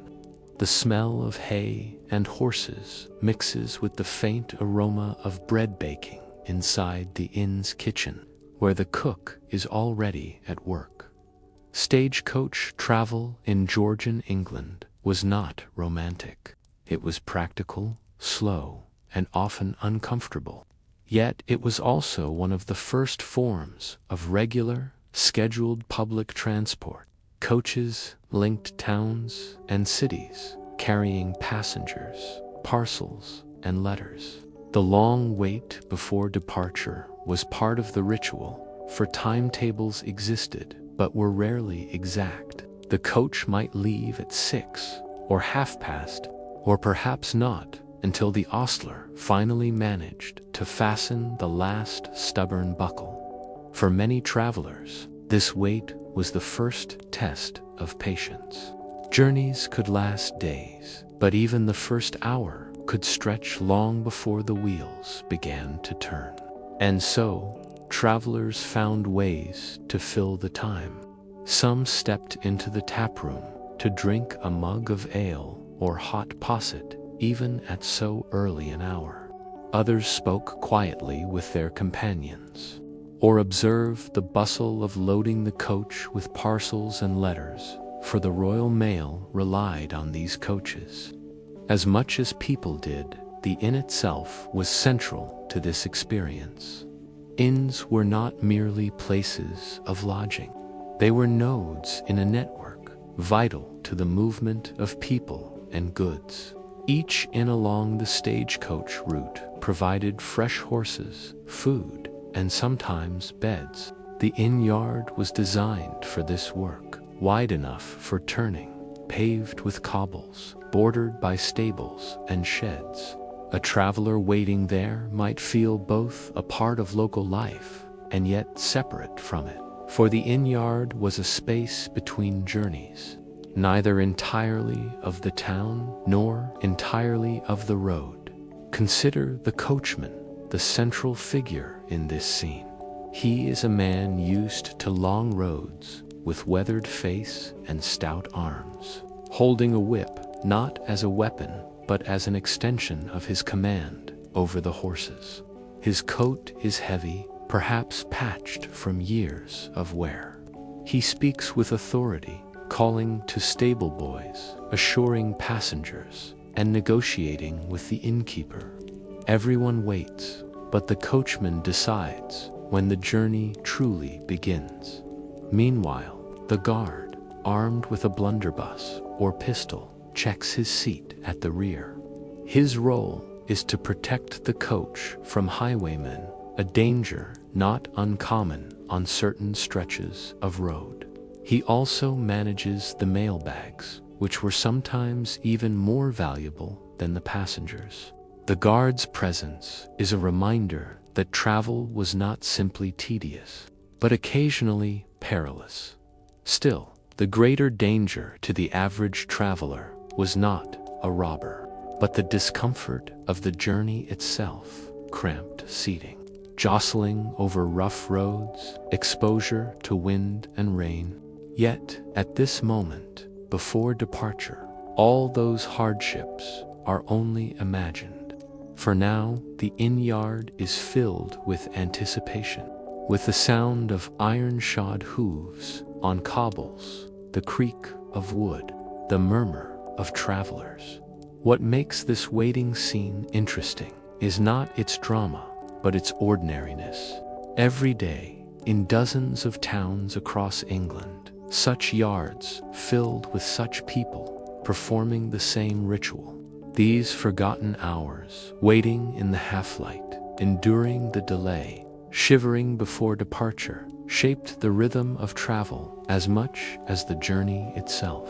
Speaker 1: The smell of hay and horses mixes with the faint aroma of bread baking inside the inn's kitchen, where the cook is already at work. Stagecoach travel in Georgian England was not romantic. It was practical, slow, and often uncomfortable. Yet it was also one of the first forms of regular, scheduled public transport. Coaches linked towns and cities, carrying passengers, parcels, and letters. The long wait before departure was part of the ritual, for timetables existed but were rarely exact. The coach might leave at 6 or past, or perhaps not, until the ostler finally managed to fasten the last stubborn buckle. For many travelers, this wait was the first test of patience. Journeys could last days, but even the first hour could stretch long before the wheels began to turn. And so, travelers found ways to fill the time. Some stepped into the taproom to drink a mug of ale or hot posset, even at so early an hour. Others spoke quietly with their companions, or observed the bustle of loading the coach with parcels and letters, for the Royal Mail relied on these coaches. As much as people did, the inn itself was central to this experience. Inns were not merely places of lodging. They were nodes in a network, vital to the movement of people and goods. Each inn along the stagecoach route provided fresh horses, food, and sometimes beds. The inn yard was designed for this work, wide enough for turning, paved with cobbles, bordered by stables and sheds. A traveler waiting there might feel both a part of local life and yet separate from it, for the inn yard was a space between journeys, neither entirely of the town nor entirely of the road. Consider the coachman, the central figure in this scene. He is a man used to long roads, with weathered face and stout arms, holding a whip not as a weapon but as an extension of his command over the horses. His coat is heavy, perhaps patched from years of wear. He speaks with authority, calling to stable boys, assuring passengers, and negotiating with the innkeeper. Everyone waits, but the coachman decides when the journey truly begins. Meanwhile, the guard, armed with a blunderbuss or pistol, checks his seat at the rear. His role is to protect the coach from highwaymen, a danger not uncommon on certain stretches of road. He also manages the mailbags, which were sometimes even more valuable than the passengers. The guard's presence is a reminder that travel was not simply tedious, but occasionally perilous. Still, the greater danger to the average traveler was not a robber, but the discomfort of the journey itself, cramped seating, jostling over rough roads, exposure to wind and rain. Yet, at this moment, before departure, all those hardships are only imagined. For now, the inn yard is filled with anticipation, with the sound of iron-shod hooves on cobbles, the creak of wood, the murmur of travelers. What makes this waiting scene interesting is not its drama, but its ordinariness. Every day, in dozens of towns across England, such yards filled with such people performing the same ritual. These forgotten hours, waiting in the half-light, enduring the delay, shivering before departure, shaped the rhythm of travel as much as the journey itself.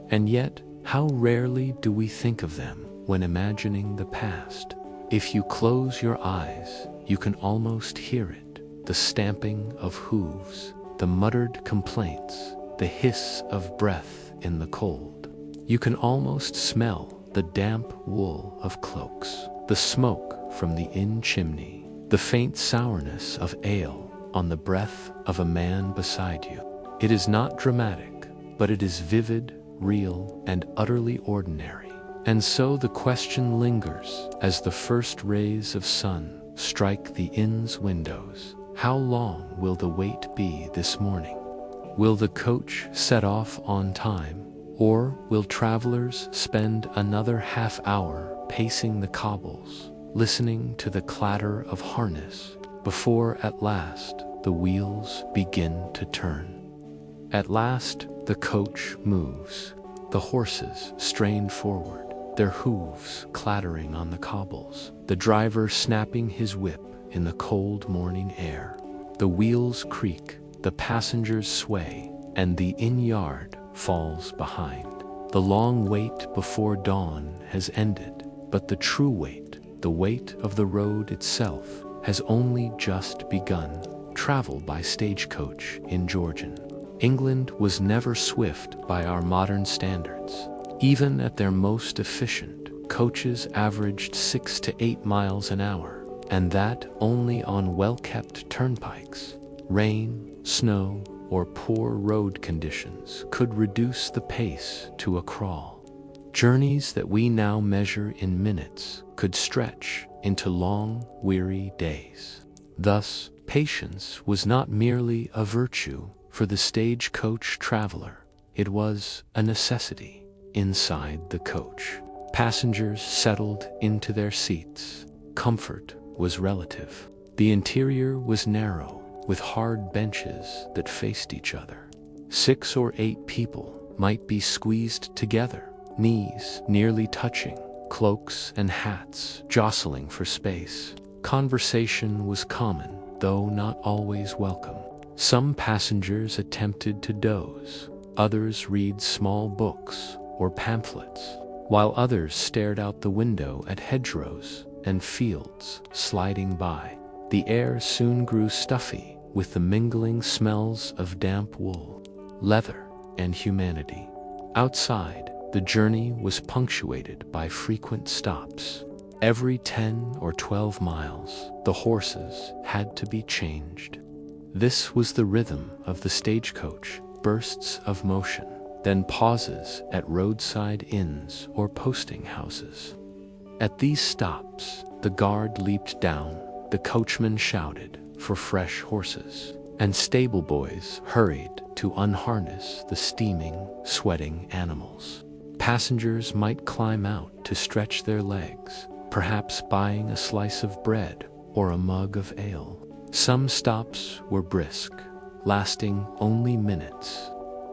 Speaker 1: And yet, how rarely do we think of them when imagining the past? If you close your eyes, you can almost hear it, the stamping of hooves, the muttered complaints, the hiss of breath in the cold. You can almost smell the damp wool of cloaks, the smoke from the inn chimney, the faint sourness of ale on the breath of a man beside you. It is not dramatic, but it is vivid, real, and utterly ordinary. And so the question lingers as the first rays of sun strike the inn's windows. How long will the wait be this morning? Will the coach set off on time, or will travelers spend another half hour pacing the cobbles, listening to the clatter of harness, before at last the wheels begin to turn? At last the coach moves, the horses strain forward, their hooves clattering on the cobbles, the driver snapping his whip in the cold morning air. The wheels creak, the passengers sway, and the inn yard falls behind. The long wait before dawn has ended, but the true wait, the wait of the road itself, has only just begun. Travel by stagecoach in Georgian. England was never swift by our modern standards. Even at their most efficient, coaches averaged 6 to 8 miles an hour, and that only on well-kept turnpikes. Rain, snow, or poor road conditions could reduce the pace to a crawl. Journeys that we now measure in minutes could stretch into long, weary days. Thus, patience was not merely a virtue for the stagecoach traveler, it was a necessity. Inside the coach, passengers settled into their seats. Comfort was relative. The interior was narrow, with hard benches that faced each other. 6 or 8 people might be squeezed together, knees nearly touching, cloaks and hats jostling for space. Conversation was common, though not always welcome. Some passengers attempted to doze, others read small books or pamphlets, while others stared out the window at hedgerows and fields sliding by. The air soon grew stuffy with the mingling smells of damp wool, leather, and humanity. Outside, the journey was punctuated by frequent stops. Every 10 or 12 miles, the horses had to be changed. This was the rhythm of the stagecoach, bursts of motion, then pauses at roadside inns or posting houses. At these stops, the guard leaped down, the coachman shouted for fresh horses, and stable boys hurried to unharness the steaming, sweating animals. Passengers might climb out to stretch their legs, perhaps buying a slice of bread or a mug of ale. Some stops were brisk, lasting only minutes.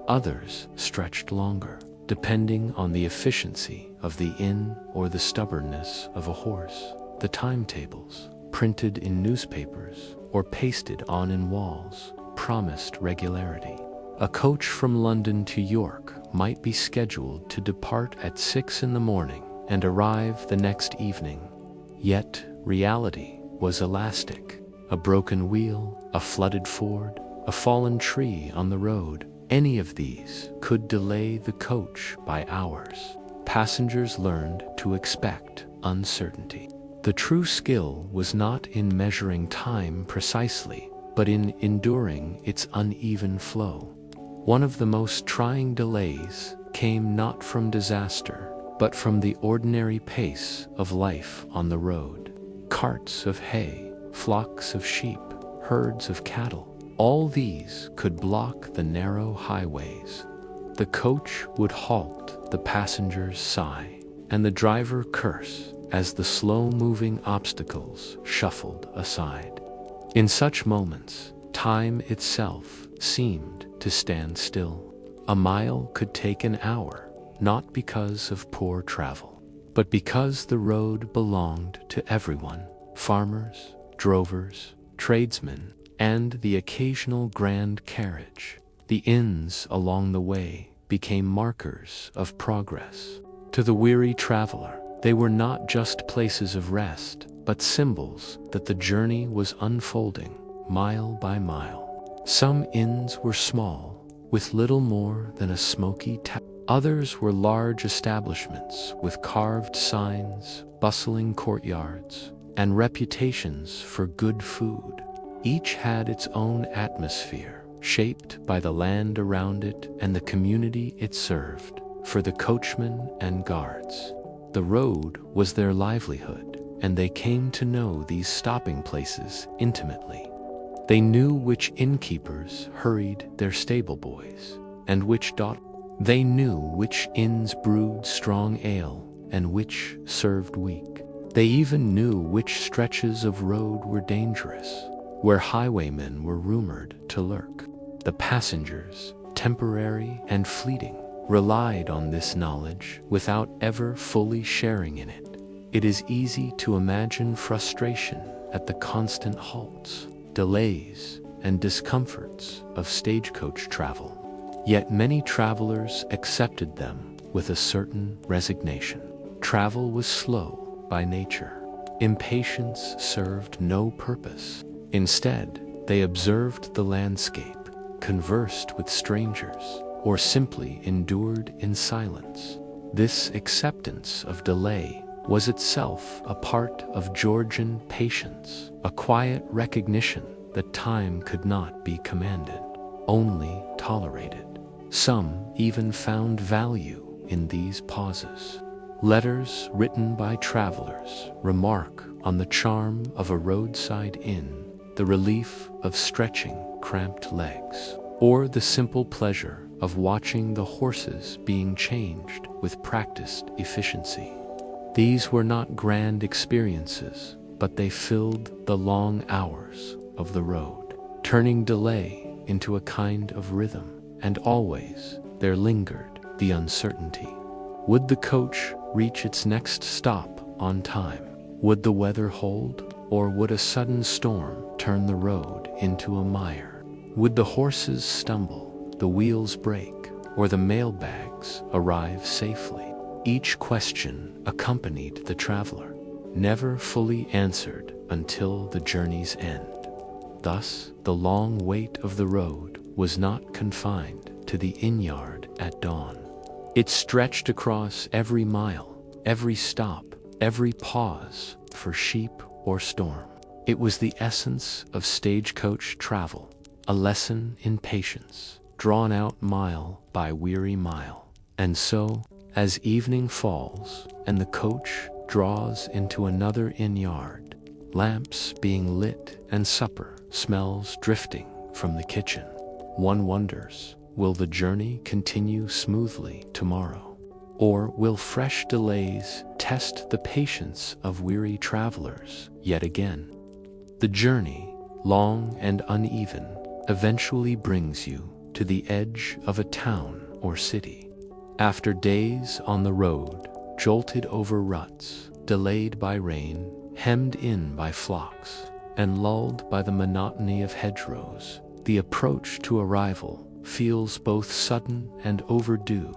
Speaker 1: Others stretched longer, depending on the efficiency of the inn or the stubbornness of a horse. The timetables, printed in newspapers or pasted on in walls, promised regularity. A coach from London to York might be scheduled to depart at 6 in the morning and arrive the next evening. Yet reality was elastic. A broken wheel, a flooded ford, a fallen tree on the road, any of these could delay the coach by hours. Passengers learned to expect uncertainty. The true skill was not in measuring time precisely, but in enduring its uneven flow. One of the most trying delays came not from disaster, but from the ordinary pace of life on the road. Carts of hay, flocks of sheep, herds of cattle, all these could block the narrow highways. The coach would halt, the passengers sigh, and the driver curse as the slow-moving obstacles shuffled aside. In such moments, time itself seemed to stand still. A mile could take an hour, not because of poor travel, but because the road belonged to everyone: farmers, drovers, tradesmen, and the occasional grand carriage. The inns along the way became markers of progress. To the weary traveler, they were not just places of rest, but symbols that the journey was unfolding mile by mile. Some inns were small, with little more than a smoky tap. Others were large establishments with carved signs, bustling courtyards, and reputations for good food. Each had its own atmosphere, shaped by the land around it and the community it served. For the coachmen and guards, the road was their livelihood, and they came to know these stopping places intimately. They knew which innkeepers hurried their stable boys, and which They knew which inns brewed strong ale, and which served weak. They even knew which stretches of road were dangerous, where highwaymen were rumored to lurk. The passengers, temporary and fleeting, relied on this knowledge without ever fully sharing in it. It is easy to imagine frustration at the constant halts, delays, and discomforts of stagecoach travel. Yet many travelers accepted them with a certain resignation. Travel was slow by nature. Impatience served no purpose. Instead, they observed the landscape, conversed with strangers, or simply endured in silence. This acceptance of delay was itself a part of Georgian patience, a quiet recognition that time could not be commanded, only tolerated. Some even found value in these pauses. Letters written by travelers remark on the charm of a roadside inn, the relief of stretching cramped legs, or the simple pleasure of watching the horses being changed with practiced efficiency. These were not grand experiences, but they filled the long hours of the road, turning delay into a kind of rhythm. And always there lingered the uncertainty. Would the coach reach its next stop on time? Would the weather hold, or would a sudden storm turn the road into a mire? Would the horses stumble, the wheels break, or the mailbags arrive safely? Each question accompanied the traveler, never fully answered until the journey's end. Thus, the long wait of the road was not confined to the inn yard at dawn. It stretched across every mile, every stop, every pause for sheep or storm. It was the essence of stagecoach travel, a lesson in patience, drawn out mile by weary mile. And so, as evening falls and the coach draws into another inn yard, lamps being lit and supper smells drifting from the kitchen, one wonders, will the journey continue smoothly tomorrow? Or will fresh delays test the patience of weary travelers yet again? The journey, long and uneven, eventually brings you to the edge of a town or city. After days on the road, jolted over ruts, delayed by rain, hemmed in by flocks, and lulled by the monotony of hedgerows, the approach to arrival feels both sudden and overdue.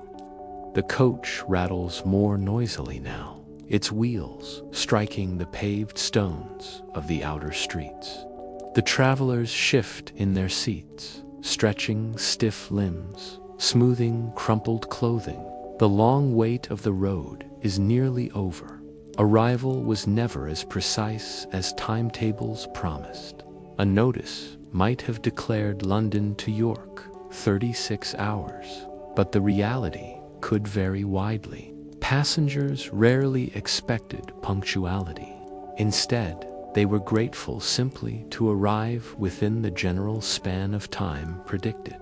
Speaker 1: The coach rattles more noisily now, its wheels striking the paved stones of the outer streets. The travelers shift in their seats, stretching stiff limbs, smoothing crumpled clothing. The long wait of the road is nearly over. Arrival was never as precise as timetables promised. A notice might have declared London to York, 36 hours, but the reality could vary widely. Passengers rarely expected punctuality. Instead, they were grateful simply to arrive within the general span of time predicted.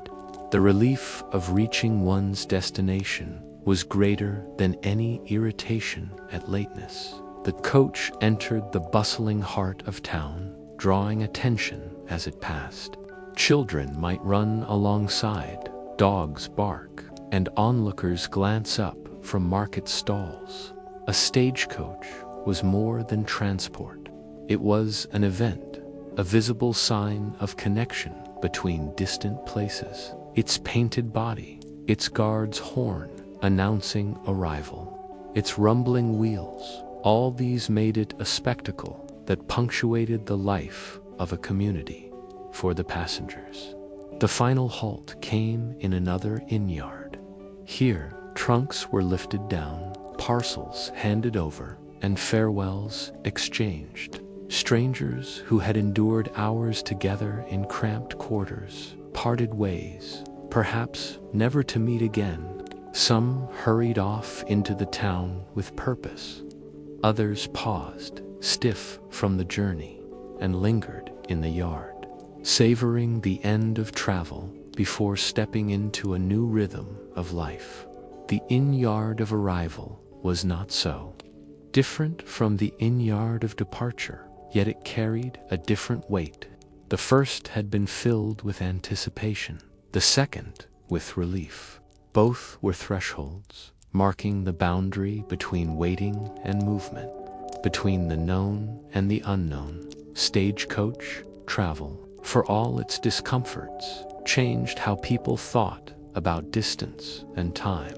Speaker 1: The relief of reaching one's destination was greater than any irritation at lateness. The coach entered the bustling heart of town, drawing attention as it passed. Children might run alongside, dogs bark, and onlookers glance up from market stalls. A stagecoach was more than transport. It was an event, a visible sign of connection between distant places. Its painted body, its guard's horn announcing arrival, its rumbling wheels, all these made it a spectacle that punctuated the life of a community. For the passengers, the final halt came in another inn yard. Here, trunks were lifted down, parcels handed over, and farewells exchanged. Strangers who had endured hours together in cramped quarters parted ways, perhaps never to meet again. Some hurried off into the town with purpose. Others paused, stiff from the journey, and lingered in the yard, savoring the end of travel before stepping into a new rhythm of life. The inn yard of arrival was not so. Different from the inn yard of departure, yet it carried a different weight. The first had been filled with anticipation, the second with relief. Both were thresholds, marking the boundary between waiting and movement, between the known and the unknown. Stagecoach travel, for all its discomforts, changed how people thought about distance and time.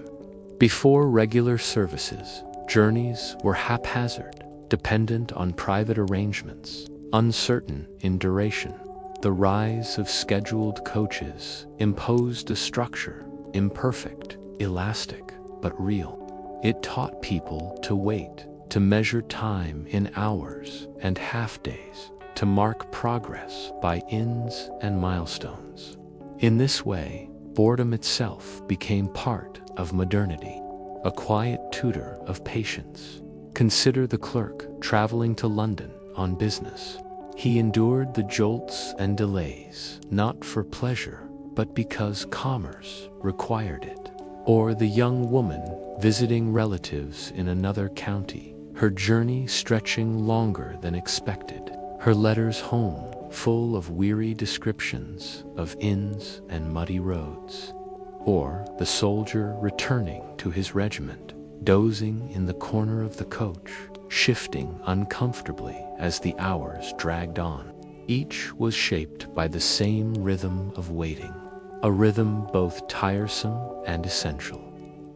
Speaker 1: Before regular services, journeys were haphazard, dependent on private arrangements, uncertain in duration. The rise of scheduled coaches imposed a structure, imperfect, elastic, but real. It taught people to wait, to measure time in hours and half-days, to mark progress by inns and milestones. In this way, boredom itself became part of modernity, a quiet tutor of patience. Consider the clerk traveling to London on business. He endured the jolts and delays, not for pleasure, but because commerce required it. Or the young woman visiting relatives in another county, her journey stretching longer than expected, her letters home full of weary descriptions of inns and muddy roads. Or the soldier returning to his regiment, dozing in the corner of the coach, shifting uncomfortably as the hours dragged on. Each was shaped by the same rhythm of waiting, a rhythm both tiresome and essential.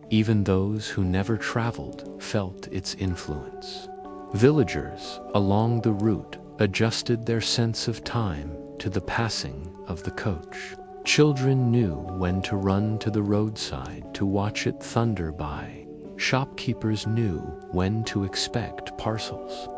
Speaker 1: Even those who never traveled felt its influence. Villagers along the route adjusted their sense of time to the passing of the coach. Children knew when to run to the roadside to watch it thunder by. Shopkeepers knew when to expect parcels.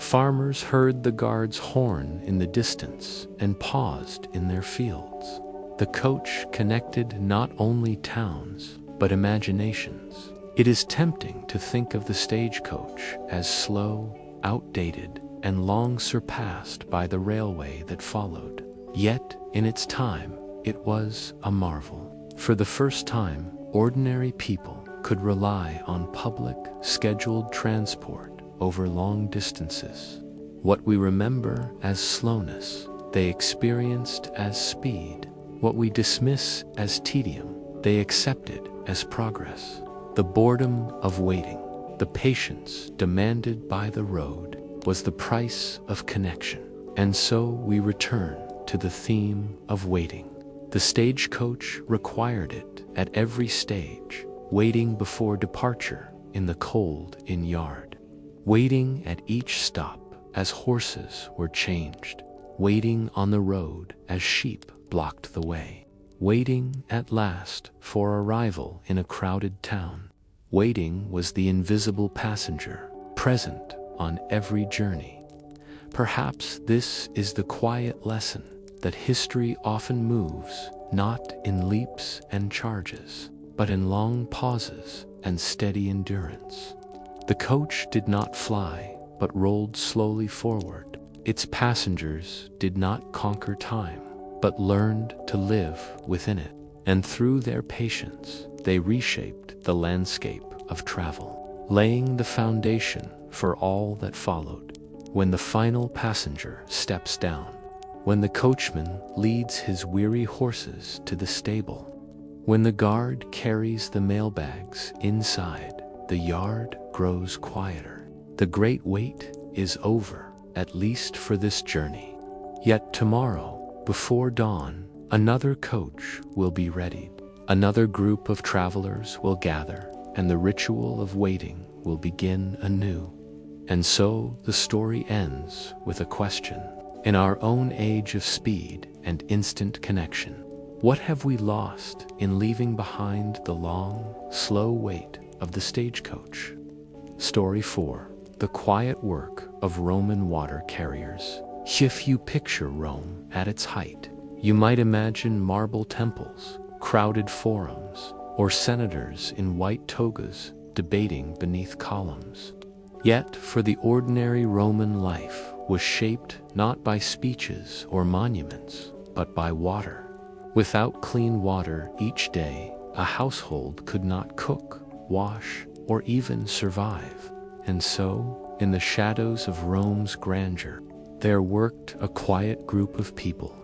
Speaker 1: Farmers heard the guard's horn in the distance and paused in their fields. The coach connected not only towns, but imaginations. It is tempting to think of the stagecoach as slow, outdated, and long surpassed by the railway that followed. Yet, in its time, it was a marvel. For the first time, ordinary people could rely on public, scheduled transport over long distances. What we remember as slowness, they experienced as speed. What we dismiss as tedium, they accepted as progress. The boredom of waiting, the patience demanded by the road, was the price of connection. And so we return to the theme of waiting. The stagecoach required it at every stage, waiting before departure in the cold inn yard, waiting at each stop as horses were changed, waiting on the road as sheep blocked the way, waiting at last for arrival in a crowded town. Waiting was the invisible passenger, present on every journey. Perhaps this is the quiet lesson that history often moves, not in leaps and charges, but in long pauses and steady endurance. The coach did not fly, but rolled slowly forward. Its passengers did not conquer time, but learned to live within it. And through their patience, they reshaped the landscape of travel, laying the foundation for all that followed. When the final passenger steps down, when the coachman leads his weary horses to the stable, when the guard carries the mailbags inside, the yard grows quieter. The great wait is over, at least for this journey. Yet tomorrow, before dawn, another coach will be readied. Another group of travelers will gather, and the ritual of waiting will begin anew. And so the story ends with a question. In our own age of speed and instant connection, what have we lost in leaving behind the long, slow wait of the stagecoach? Story 4. The quiet work of Roman water carriers. If you picture Rome at its height, you might imagine marble temples, crowded forums, or senators in white togas debating beneath columns. Yet, for the ordinary Roman life was shaped not by speeches or monuments, but by water. Without clean water each day, a household could not cook, wash, or even survive. And so, in the shadows of Rome's grandeur, there worked a quiet group of people.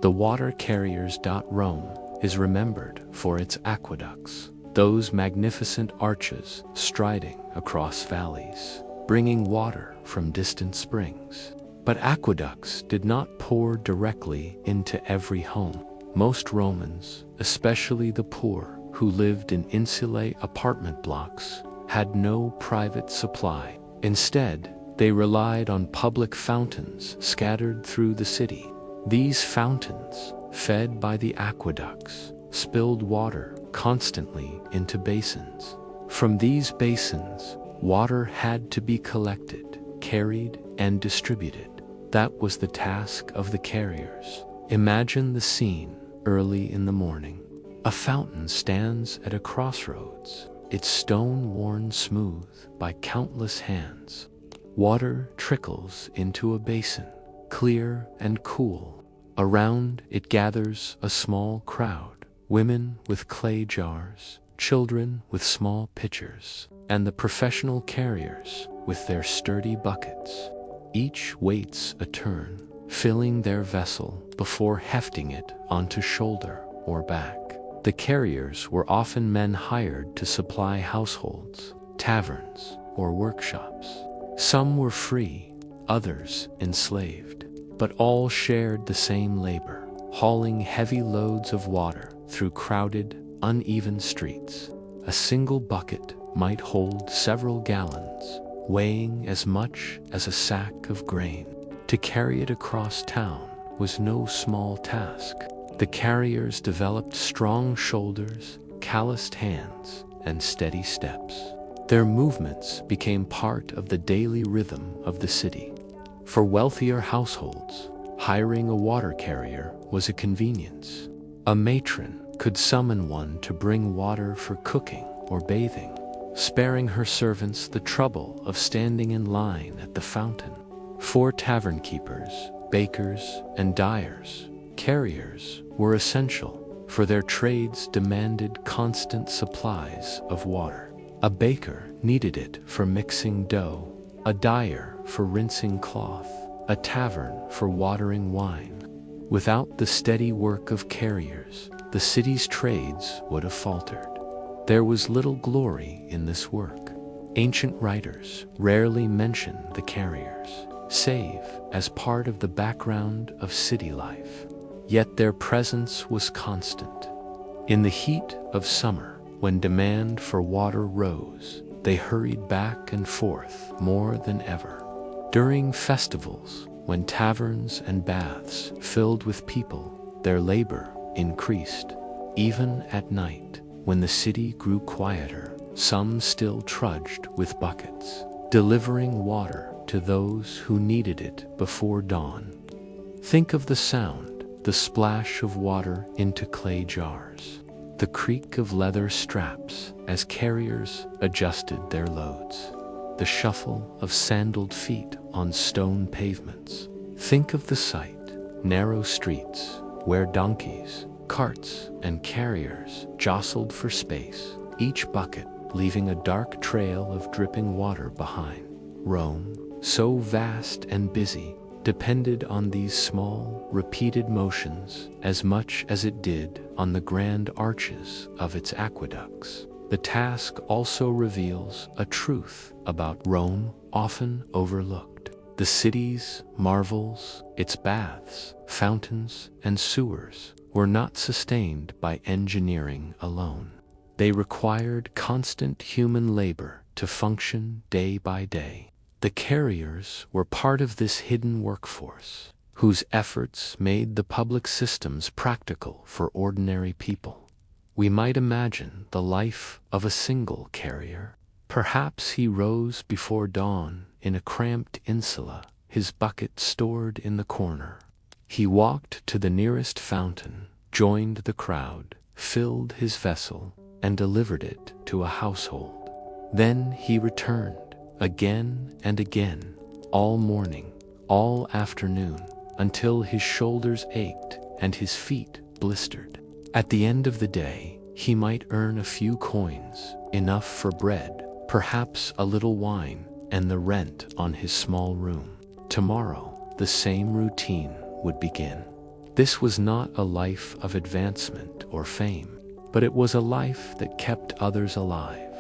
Speaker 1: The water carriers. Rome is remembered for its aqueducts, those magnificent arches striding across valleys, bringing water from distant springs. But aqueducts did not pour directly into every home. Most Romans, especially the poor who lived in insulae apartment blocks, had no private supply. Instead, they relied on public fountains scattered through the city. These fountains, fed by the aqueducts, spilled water constantly into basins. From these basins, water had to be collected, carried, and distributed. That was the task of the carriers. Imagine the scene early in the morning. A fountain stands at a crossroads, its stone worn smooth by countless hands. Water trickles into a basin, clear and cool. Around it gathers a small crowd, women with clay jars, children with small pitchers, and the professional carriers with their sturdy buckets. Each waits a turn, filling their vessel before hefting it onto shoulder or back. The carriers were often men hired to supply households, taverns, or workshops. Some were free, others enslaved, but all shared the same labor, hauling heavy loads of water through crowded, uneven streets. A single bucket might hold several gallons, weighing as much as a sack of grain. To carry it across town was no small task. The carriers developed strong shoulders, calloused hands, and steady steps. Their movements became part of the daily rhythm of the city. For wealthier households, hiring a water carrier was a convenience. A matron could summon one to bring water for cooking or bathing, sparing her servants the trouble of standing in line at the fountain. For tavern keepers, bakers, and dyers, carriers were essential, for their trades demanded constant supplies of water. A baker needed it for mixing dough, a dyer for rinsing cloth, a tavern for watering wine. Without the steady work of carriers, the city's trades would have faltered. There was little glory in this work. Ancient writers rarely mention the carriers, save as part of the background of city life. Yet their presence was constant. In the heat of summer, when demand for water rose, they hurried back and forth more than ever. During festivals, when taverns and baths filled with people, their labor increased. Even at night, when the city grew quieter, some still trudged with buckets. delivering water to those who needed it before dawn. Think of the sound, the splash of water into clay jars, the creak of leather straps as carriers adjusted their loads, the shuffle of sandaled feet on stone pavements. Think of the sight, narrow streets where donkeys, carts, and carriers jostled for space, each bucket leaving a dark trail of dripping water behind. Rome, so vast and busy, depended on these small, repeated motions as much as it did on the grand arches of its aqueducts. The task also reveals a truth about Rome often overlooked. The city's marvels, its baths, fountains, and sewers, were not sustained by engineering alone. They required constant human labor to function day by day. The carriers were part of this hidden workforce, whose efforts made the public systems practical for ordinary people. We might imagine the life of a single carrier. Perhaps he rose before dawn in a cramped insula, his bucket stored in the corner. He walked to the nearest fountain, joined the crowd, filled his vessel, and delivered it to a household. Then he returned, again and again, all morning, all afternoon, until his shoulders ached and his feet blistered. At the end of the day, he might earn a few coins, enough for bread, perhaps a little wine, and the rent on his small room. Tomorrow, the same routine would begin. This was not a life of advancement or fame, but it was a life that kept others alive,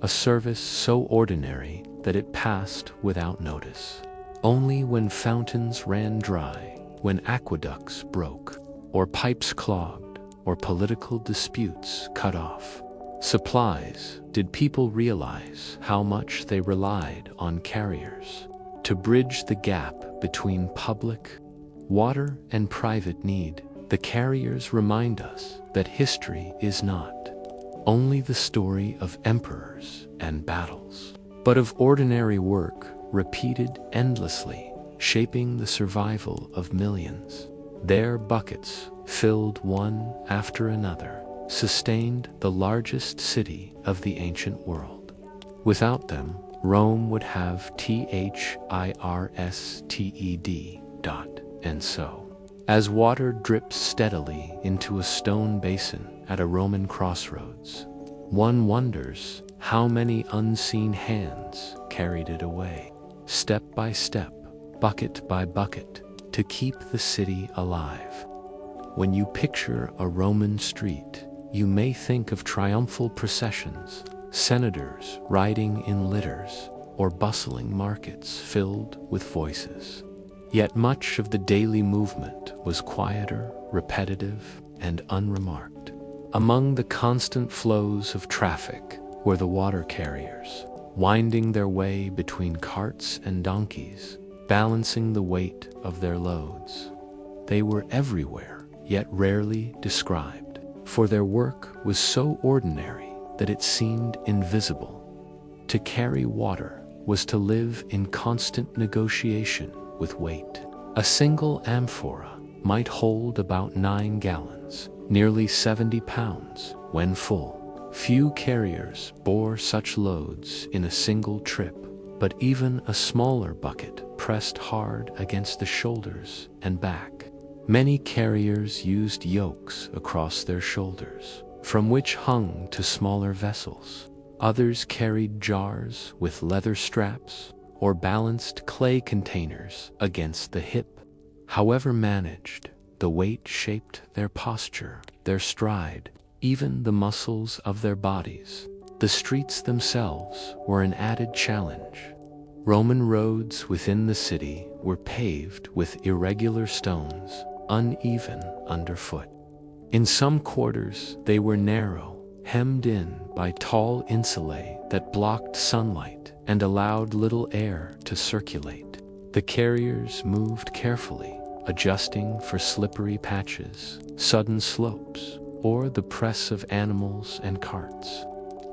Speaker 1: a service so ordinary that it passed without notice. Only when fountains ran dry, when aqueducts broke, or pipes clogged, or political disputes cut off supplies, did people realize how much they relied on carriers to bridge the gap between public, water, and private need. The carriers remind us that history is not only the story of emperors and battles, but of ordinary work repeated endlessly, shaping the survival of millions. Their buckets, filled one after another, sustained the largest city of the ancient world. Without them, Rome would have THIRSTED. And so, as water drips steadily into a stone basin at a Roman crossroads, one wonders how many unseen hands carried it away, step by step, bucket by bucket, to keep the city alive. When you picture a Roman street, you may think of triumphal processions, senators riding in litters, or bustling markets filled with voices. Yet much of the daily movement was quieter, repetitive, and unremarked. Among the constant flows of traffic were the water carriers, winding their way between carts and donkeys, balancing the weight of their loads. They were everywhere, yet rarely described, for their work was so ordinary that it seemed invisible. To carry water was to live in constant negotiation with weight. A single amphora might hold about 9 gallons, nearly 70 pounds, when full. Few carriers bore such loads in a single trip, but even a smaller bucket pressed hard against the shoulders and back. Many carriers used yokes across their shoulders, from which hung to smaller vessels. Others carried jars with leather straps or balanced clay containers against the hip. However managed, the weight shaped their posture, their stride, even the muscles of their bodies. The streets themselves were an added challenge. Roman roads within the city were paved with irregular stones, uneven underfoot. In some quarters, they were narrow, hemmed in by tall insulae that blocked sunlight and allowed little air to circulate. The carriers moved carefully, adjusting for slippery patches, sudden slopes, or the press of animals and carts.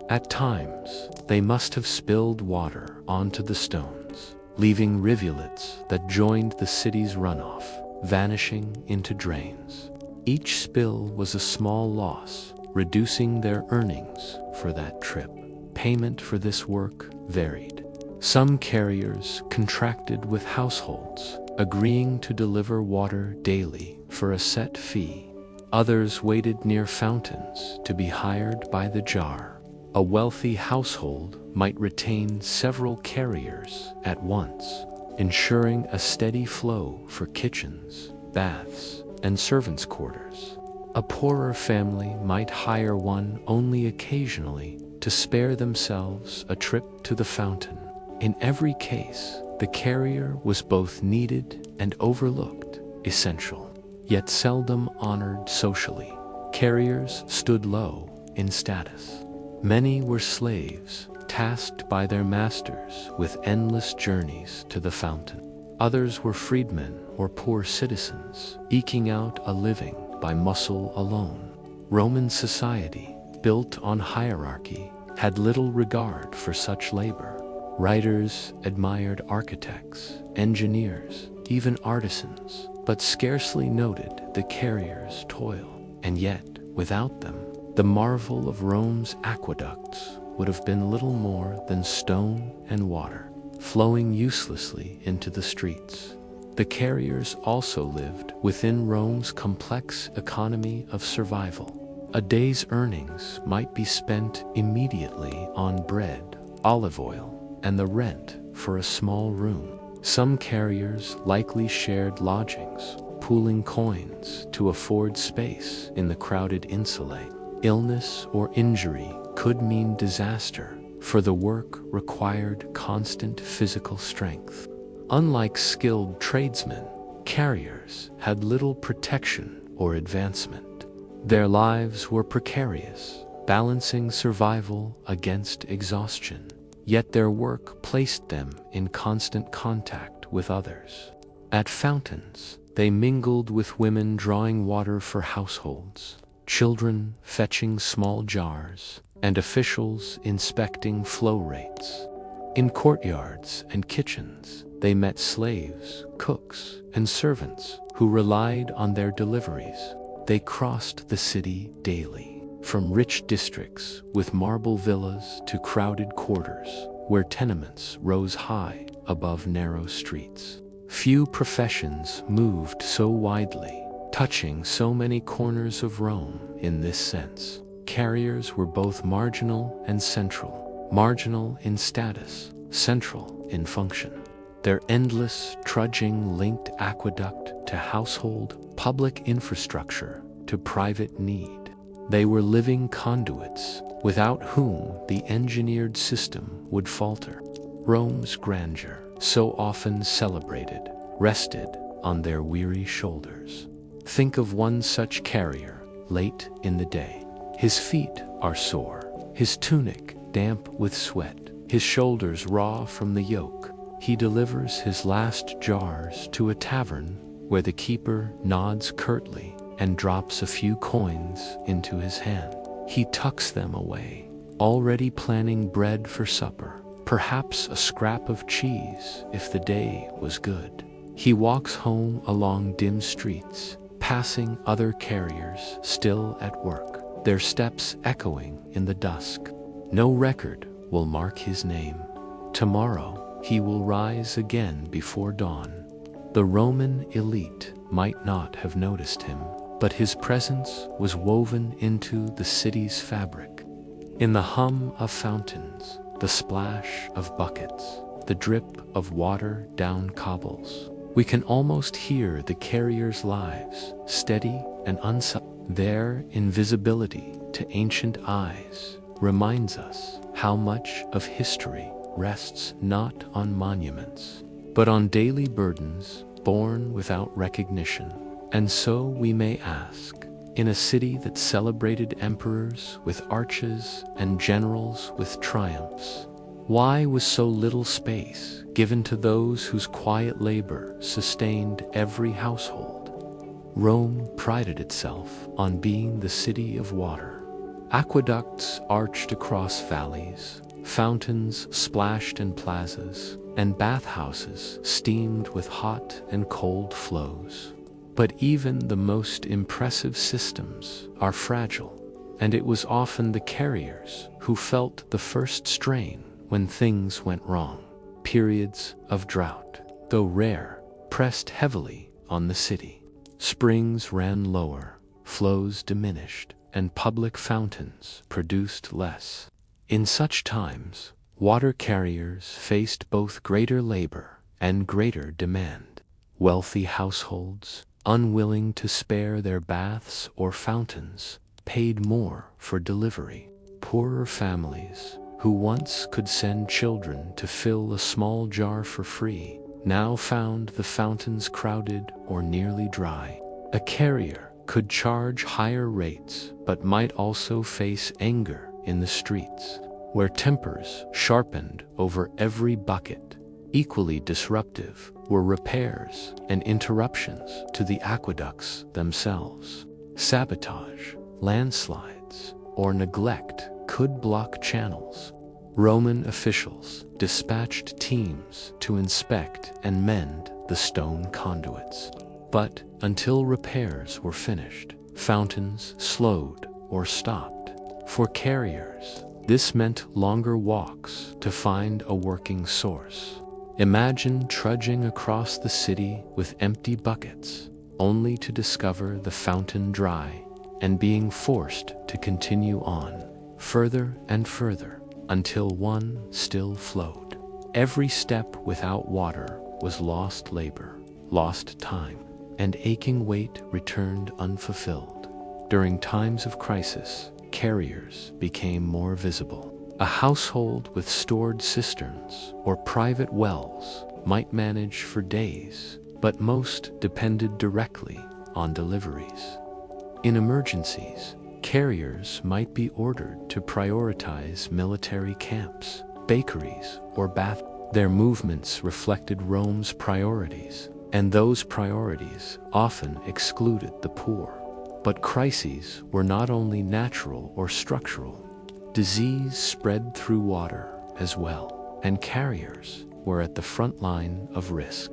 Speaker 1: At times, they must have spilled water onto the stones, leaving rivulets that joined the city's runoff, vanishing into drains. Each spill was a small loss, reducing their earnings for that trip. Payment for this work varied. Some carriers contracted with households, agreeing to deliver water daily for a set fee. Others waited near fountains to be hired by the jar. A wealthy household might retain several carriers at once, ensuring a steady flow for kitchens, baths, and servants' quarters. A poorer family might hire one only occasionally to spare themselves a trip to the fountain. In every case, the carrier was both needed and overlooked, essential, yet seldom honored socially. Carriers stood low in status. Many were slaves, tasked by their masters with endless journeys to the fountain. Others were freedmen or poor citizens, eking out a living by muscle alone. Roman society, built on hierarchy, had little regard for such labor. Writers admired architects, engineers, even artisans, but scarcely noted the carrier's toil. And yet, without them, the marvel of Rome's aqueducts would have been little more than stone and water, flowing uselessly into the streets. The carriers also lived within Rome's complex economy of survival. A day's earnings might be spent immediately on bread, olive oil, and the rent for a small room. Some carriers likely shared lodgings, pooling coins to afford space in the crowded insulae. Illness or injury could mean disaster, for the work required constant physical strength. Unlike skilled tradesmen, carriers had little protection or advancement. Their lives were precarious, balancing survival against exhaustion. Yet their work placed them in constant contact with others. At fountains, they mingled with women drawing water for households, children fetching small jars, and officials inspecting flow rates. In courtyards and kitchens, they met slaves, cooks, and servants who relied on their deliveries. They crossed the city daily, from rich districts with marble villas to crowded quarters where tenements rose high above narrow streets. Few professions moved so widely, touching so many corners of Rome in this sense. Carriers were both marginal and central, marginal in status, central in function. Their endless trudging linked aqueduct to household, public infrastructure to private need. They were living conduits, without whom the engineered system would falter. Rome's grandeur, so often celebrated, rested on their weary shoulders. Think of one such carrier, late in the day. His feet are sore, his tunic damp with sweat, his shoulders raw from the yoke. He delivers his last jars to a tavern where the keeper nods curtly and drops a few coins into his hand. He tucks them away, already planning bread for supper, perhaps a scrap of cheese if the day was good. He walks home along dim streets, passing other carriers still at work, their steps echoing in the dusk. No record will mark his name. Tomorrow he will rise again before dawn. The Roman elite might not have noticed him, but his presence was woven into the city's fabric. In the hum of fountains, the splash of buckets, the drip of water down cobbles, we can almost hear the carriers' lives, steady and unsullied. Their invisibility to ancient eyes reminds us how much of history rests not on monuments, but on daily burdens borne without recognition. And so we may ask, in a city that celebrated emperors with arches and generals with triumphs, why was so little space given to those whose quiet labor sustained every household? Rome prided itself on being the city of water. Aqueducts arched across valleys, fountains splashed in plazas, and bathhouses steamed with hot and cold flows. But even the most impressive systems are fragile, and it was often the carriers who felt the first strain when things went wrong. Periods of drought, though rare, pressed heavily on the city. Springs ran lower, flows diminished, and public fountains produced less. In such times, water carriers faced both greater labor and greater demand. Wealthy households, unwilling to spare their baths or fountains, paid more for delivery. Poorer families, who once could send children to fill a small jar for free, now found the fountains crowded or nearly dry. A carrier could charge higher rates, but might also face anger in the streets, where tempers sharpened over every bucket. Equally disruptive were repairs and interruptions to the aqueducts themselves. Sabotage, landslides, or neglect could block channels. Roman officials dispatched teams to inspect and mend the stone conduits. But until repairs were finished, fountains slowed or stopped. For carriers, this meant longer walks to find a working source. Imagine trudging across the city with empty buckets, only to discover the fountain dry and being forced to continue on, further and further, until one still flowed. Every step without water was lost labor, lost time, and aching weight returned unfulfilled. During times of crisis, carriers became more visible. A household with stored cisterns or private wells might manage for days, but most depended directly on deliveries. In emergencies, carriers might be ordered to prioritize military camps, bakeries, or baths. Their movements reflected Rome's priorities, and those priorities often excluded the poor. But crises were not only natural or structural. Disease spread through water as well, and carriers were at the front line of risk.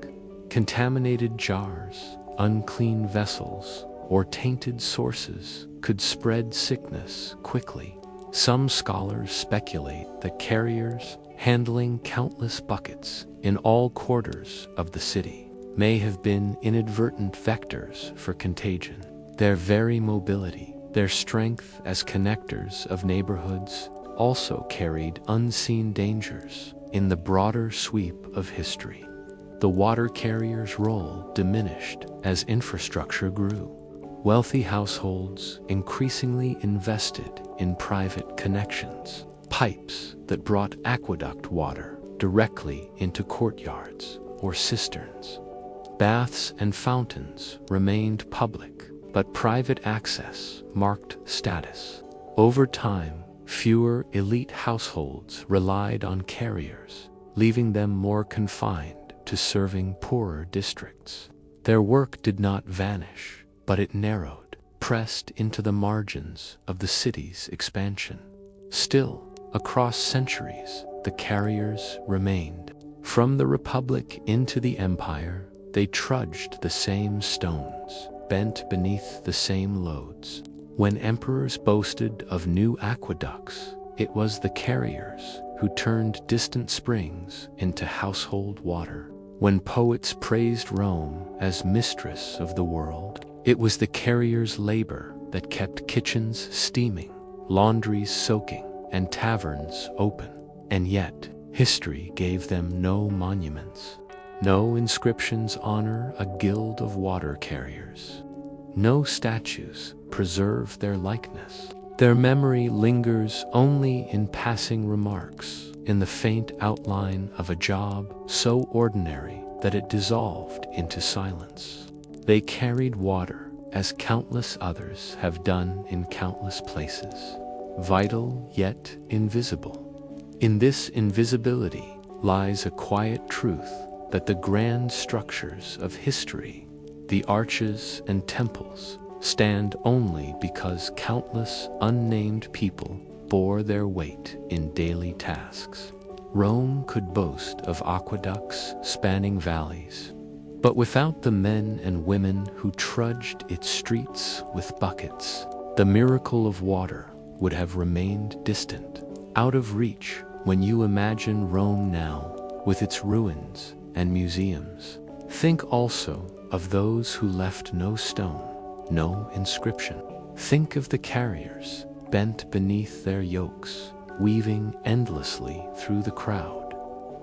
Speaker 1: Contaminated jars, unclean vessels, or tainted sources could spread sickness quickly. Some scholars speculate that carriers, handling countless buckets in all quarters of the city, may have been inadvertent vectors for contagion. Their very mobility, their strength as connectors of neighborhoods, also carried unseen dangers in the broader sweep of history. The water carrier's role diminished as infrastructure grew. Wealthy households increasingly invested in private connections, pipes that brought aqueduct water directly into courtyards or cisterns. Baths and fountains remained public, but private access marked status. Over time, fewer elite households relied on carriers, leaving them more confined to serving poorer districts. Their work did not vanish, but it narrowed, pressed into the margins of the city's expansion. Still, across centuries, the carriers remained. From the Republic into the Empire, they trudged the same stones, bent beneath the same loads. When emperors boasted of new aqueducts, it was the carriers who turned distant springs into household water. When poets praised Rome as mistress of the world, it was the carriers' labor that kept kitchens steaming, laundries soaking, and taverns open. And yet, history gave them no monuments. No inscriptions honor a guild of water carriers. No statues preserve their likeness. Their memory lingers only in passing remarks, in the faint outline of a job so ordinary that it dissolved into silence. They carried water as countless others have done in countless places, vital yet invisible. In this invisibility lies a quiet truth that the grand structures of history, the arches and temples, stand only because countless unnamed people bore their weight in daily tasks. Rome could boast of aqueducts spanning valleys, but without the men and women who trudged its streets with buckets, the miracle of water would have remained distant, out of reach. When you imagine Rome now, with its ruins and museums, think also of those who left no stone, no inscription. Think of the carriers, bent beneath their yokes, weaving endlessly through the crowd.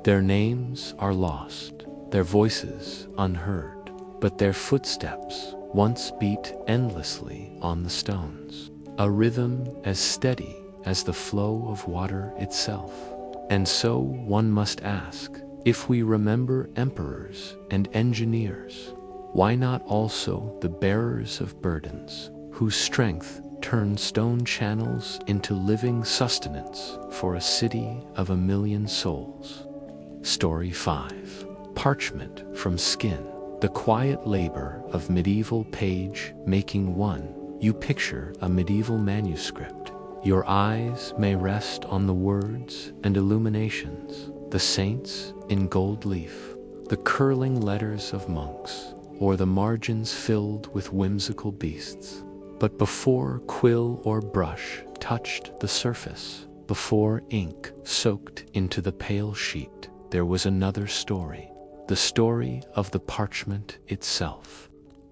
Speaker 1: Their names are lost, their voices unheard, but their footsteps once beat endlessly on the stones, a rhythm as steady as the flow of water itself. And so one must ask, if we remember emperors and engineers, why not also the bearers of burdens, whose strength turned stone channels into living sustenance for a city of 1,000,000 souls? Story 5. Parchment from skin. The quiet labor of medieval page making. 1. You picture a medieval manuscript. Your eyes may rest on the words and illuminations, the saints in gold leaf, the curling letters of monks, or the margins filled with whimsical beasts. But before quill or brush touched the surface, before ink soaked into the pale sheet, there was another story, the story of the parchment itself.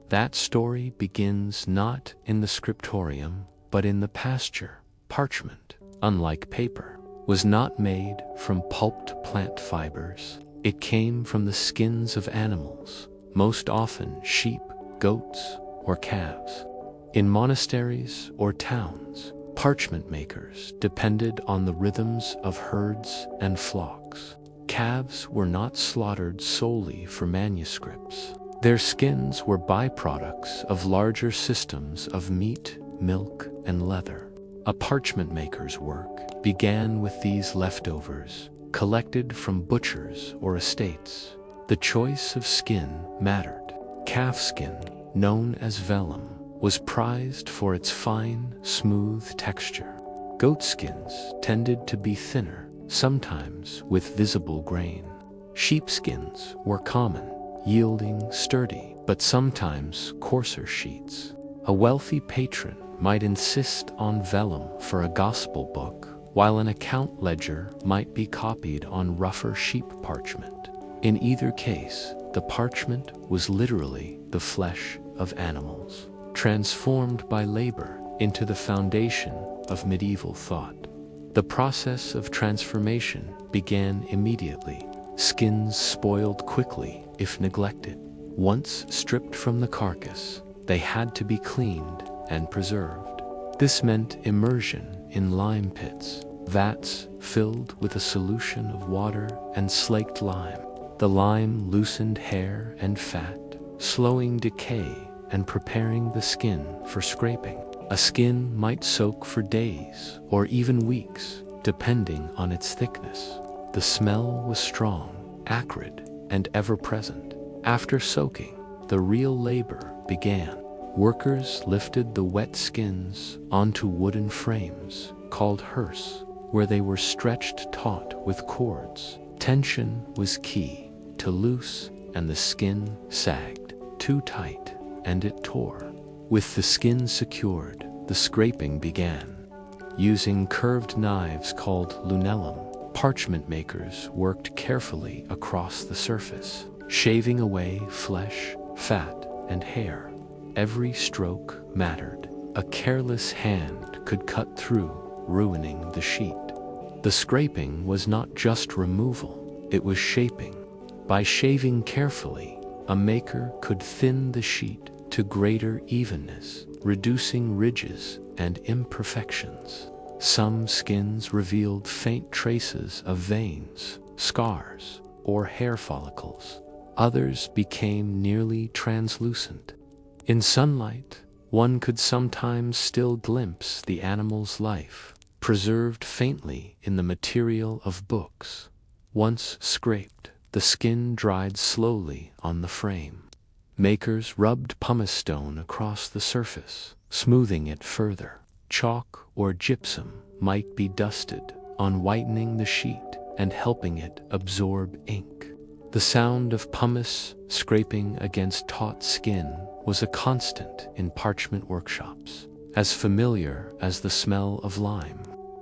Speaker 1: That story begins not in the scriptorium, but in the pasture. Parchment, unlike paper, was not made from pulped plant fibers. It came from the skins of animals, most often sheep, goats, or calves. In monasteries or towns, parchment makers depended on the rhythms of herds and flocks. Calves were not slaughtered solely for manuscripts. Their skins were byproducts of larger systems of meat, milk, and leather. A parchment maker's work began with these leftovers, collected from butchers or estates. The choice of skin mattered. Calf skin, known as vellum, was prized for its fine, smooth texture. Goat skins tended to be thinner, sometimes with visible grain. Sheepskins were common, yielding sturdy, but sometimes coarser sheets. A wealthy patron might insist on vellum for a gospel book, while an account ledger might be copied on rougher sheep parchment. In either case, the parchment was literally the flesh of animals, transformed by labor into the foundation of medieval thought. The process of transformation began immediately. Skins spoiled quickly if neglected. Once stripped from the carcass, they had to be cleaned and preserved. This meant immersion in lime pits, vats filled with a solution of water and slaked lime. The lime loosened hair and fat, slowing decay and preparing the skin for scraping. A skin might soak for days or even weeks, depending on its thickness. The smell was strong, acrid, and ever-present. After soaking, the real labor began. Workers lifted the wet skins onto wooden frames, called hearse, where they were stretched taut with cords. Tension was key. To loose, and the skin sagged. Too tight, and it tore. With the skin secured, the scraping began. Using curved knives called lunellum, parchment makers worked carefully across the surface, shaving away flesh, fat, and hair. Every stroke mattered. A careless hand could cut through, ruining the sheet. The scraping was not just removal, it was shaping. By shaving carefully, a maker could thin the sheet to greater evenness, reducing ridges and imperfections. Some skins revealed faint traces of veins, scars, or hair follicles. Others became nearly translucent. In sunlight, one could sometimes still glimpse the animal's life, preserved faintly in the material of books. Once scraped, the skin dried slowly on the frame. Makers rubbed pumice stone across the surface, smoothing it further. Chalk or gypsum might be dusted on whitening the sheet and helping it absorb ink. The sound of pumice scraping against taut skin was a constant in parchment workshops, as familiar as the smell of lime.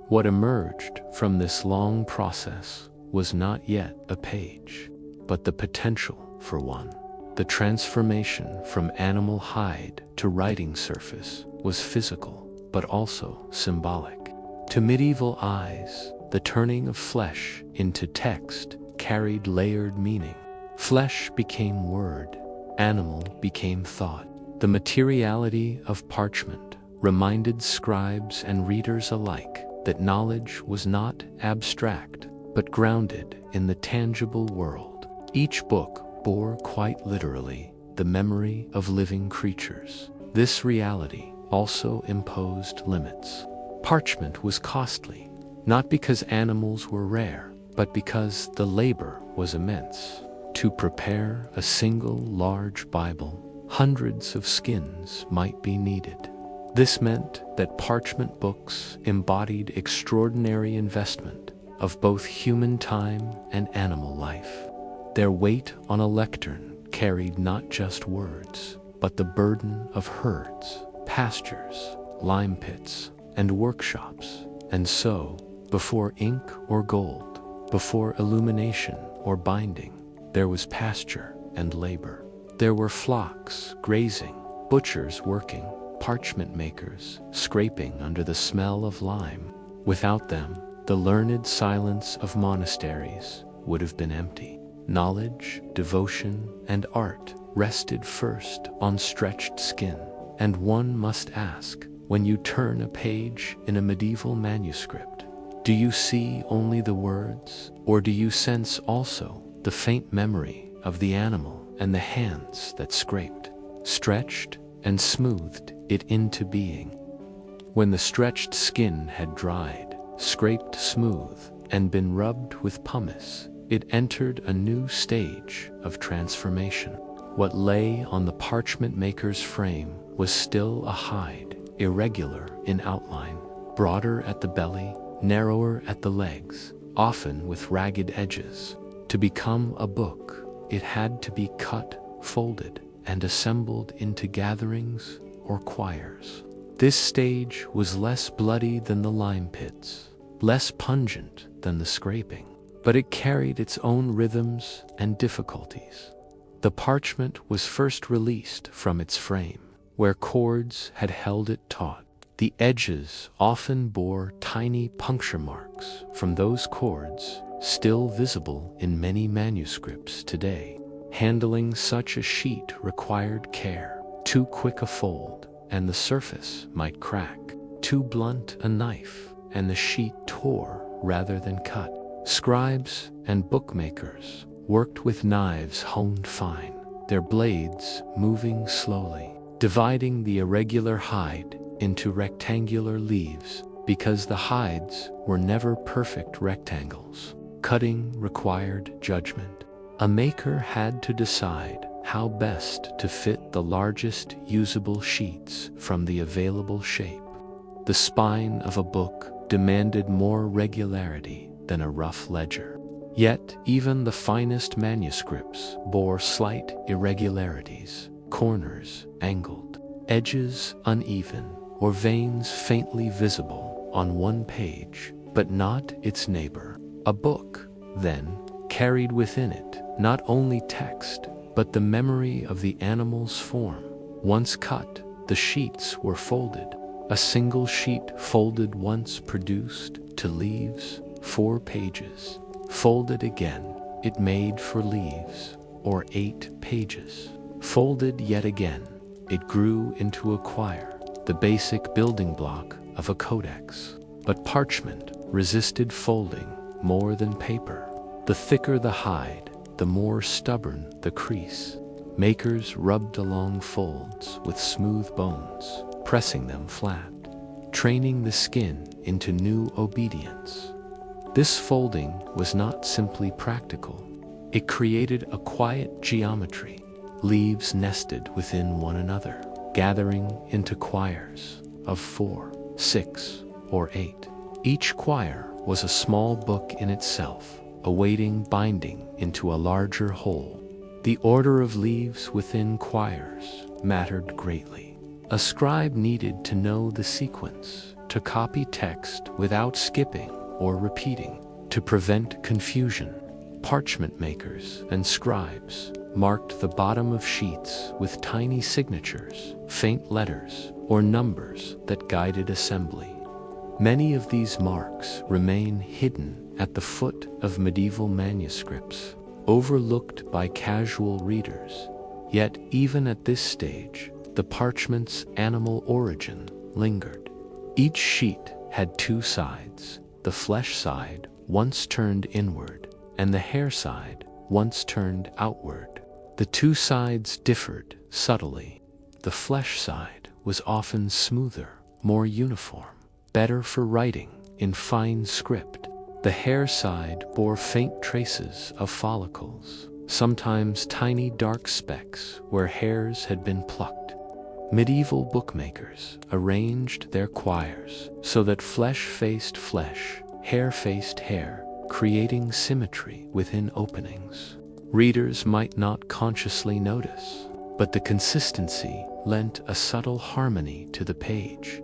Speaker 1: What emerged from this long process was not yet a page, but the potential for one. The transformation from animal hide to writing surface was physical, but also symbolic. To medieval eyes, the turning of flesh into text carried layered meaning. Flesh became word, animal became thought. The materiality of parchment reminded scribes and readers alike that knowledge was not abstract, but grounded in the tangible world. Each book bore quite literally the memory of living creatures. This reality also imposed limits. Parchment was costly, not because animals were rare, but because the labor was immense. To prepare a single large Bible, hundreds of skins might be needed. This meant that parchment books embodied extraordinary investment of both human time and animal life. Their weight on a lectern carried not just words, but the burden of herds, pastures, lime pits, and workshops. And so, before ink or gold, before illumination or binding, there was pasture and labor. There were flocks grazing, butchers working, parchment makers scraping under the smell of lime. Without them, the learned silence of monasteries would have been empty. Knowledge, devotion, and art rested first on stretched skin. And one must ask, when you turn a page in a medieval manuscript, do you see only the words, or do you sense also the faint memory of the animal and the hands that scraped, stretched, and smoothed it into being? When the stretched skin had dried, scraped smooth, and been rubbed with pumice, it entered a new stage of transformation. What lay on the parchment maker's frame was still a hide, irregular in outline, broader at the belly, narrower at the legs, often with ragged edges. To become a book, it had to be cut, folded, and assembled into gatherings or quires. This stage was less bloody than the lime pits, less pungent than the scraping, but it carried its own rhythms and difficulties. The parchment was first released from its frame, where cords had held it taut. The edges often bore tiny puncture marks from those cords, still visible in many manuscripts today. Handling such a sheet required care. Too quick a fold, and the surface might crack. Too blunt a knife, and the sheet tore rather than cut. Scribes and bookmakers worked with knives honed fine, their blades moving slowly, dividing the irregular hide into rectangular leaves because the hides were never perfect rectangles. Cutting required judgment. A maker had to decide how best to fit the largest usable sheets from the available shape. The spine of a book demanded more regularity than a rough ledger. Yet even the finest manuscripts bore slight irregularities, corners angled, edges uneven, or veins faintly visible on one page, but not its neighbor. A book, then, carried within it not only text, but the memory of the animal's form. Once cut, the sheets were folded. A single sheet folded once produced to leaves 4 pages. Folded again, it made for leaves, or 8 pages. Folded yet again, it grew into a quire, the basic building block of a codex. But parchment resisted folding more than paper. The thicker the hide, the more stubborn the crease. Makers rubbed along folds with smooth bones, pressing them flat, training the skin into new obedience. This folding was not simply practical. It created a quiet geometry, leaves nested within one another, gathering into choirs of 4, 6, or 8. Each choir was a small book in itself, awaiting binding into a larger whole. The order of leaves within choirs mattered greatly. A scribe needed to know the sequence, to copy text without skipping or repeating, to prevent confusion. Parchment makers and scribes marked the bottom of sheets with tiny signatures, faint letters, or numbers that guided assembly. Many of these marks remain hidden at the foot of medieval manuscripts, overlooked by casual readers. Yet even at this stage, the parchment's animal origin lingered. Each sheet had 2 sides, the flesh side once turned inward, and the hair side once turned outward. The 2 sides differed subtly. The flesh side was often smoother, more uniform, better for writing in fine script. The hair side bore faint traces of follicles, sometimes tiny dark specks where hairs had been plucked. Medieval bookmakers arranged their choirs so that flesh faced flesh, hair faced hair, creating symmetry within openings. Readers might not consciously notice, but the consistency lent a subtle harmony to the page.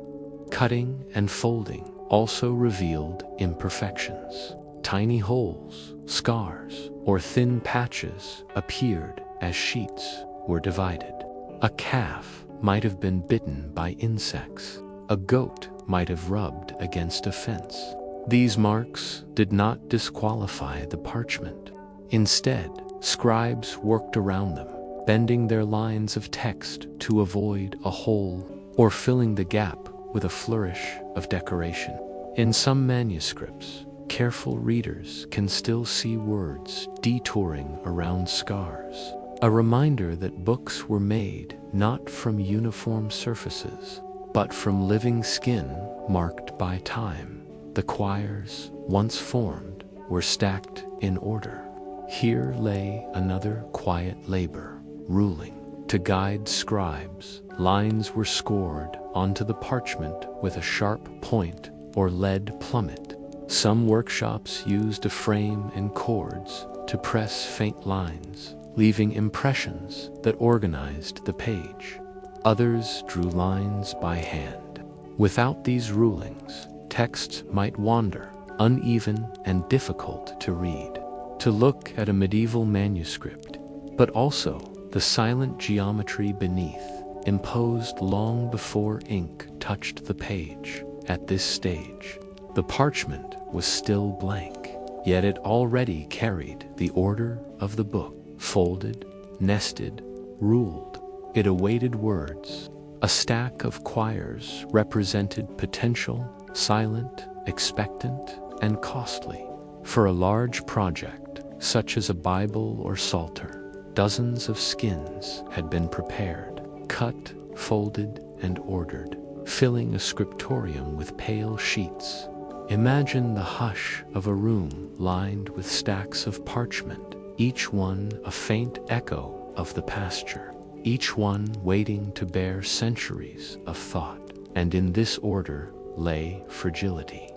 Speaker 1: Cutting and folding also revealed imperfections. Tiny holes, scars, or thin patches appeared as sheets were divided. A calf might have been bitten by insects. A goat might have rubbed against a fence. These marks did not disqualify the parchment. Instead, scribes worked around them, bending their lines of text to avoid a hole or filling the gap with a flourish of decoration. In some manuscripts, careful readers can still see words detouring around scars, a reminder that books were made not from uniform surfaces, but from living skin marked by time. The choirs, once formed, were stacked in order. Here lay another quiet labor, ruling. To guide scribes, lines were scored onto the parchment with a sharp point or lead plummet. Some workshops used a frame and cords to press faint lines, leaving impressions that organized the page. Others drew lines by hand. Without these rulings, texts might wander, uneven and difficult to read. To look at a medieval manuscript, but also the silent geometry beneath, imposed long before ink touched the page. At this stage, the parchment was still blank, yet it already carried the order of the book. Folded, nested, ruled. It awaited words. A stack of choirs represented potential, silent, expectant, and costly. For a large project, such as a Bible or Psalter, dozens of skins had been prepared, cut, folded, and ordered, filling a scriptorium with pale sheets. Imagine the hush of a room lined with stacks of parchment, each one a faint echo of the pasture, each one waiting to bear centuries of thought. And in this order lay fragility.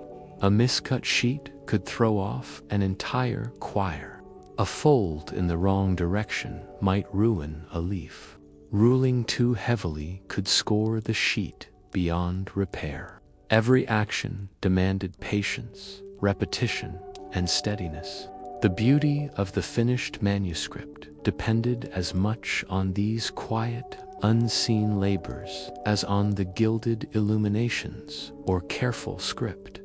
Speaker 1: A miscut sheet could throw off an entire choir. A fold in the wrong direction might ruin a leaf. Ruling too heavily could score the sheet beyond repair. Every action demanded patience, repetition, and steadiness. The beauty of the finished manuscript depended as much on these quiet, unseen labors as on the gilded illuminations or careful script.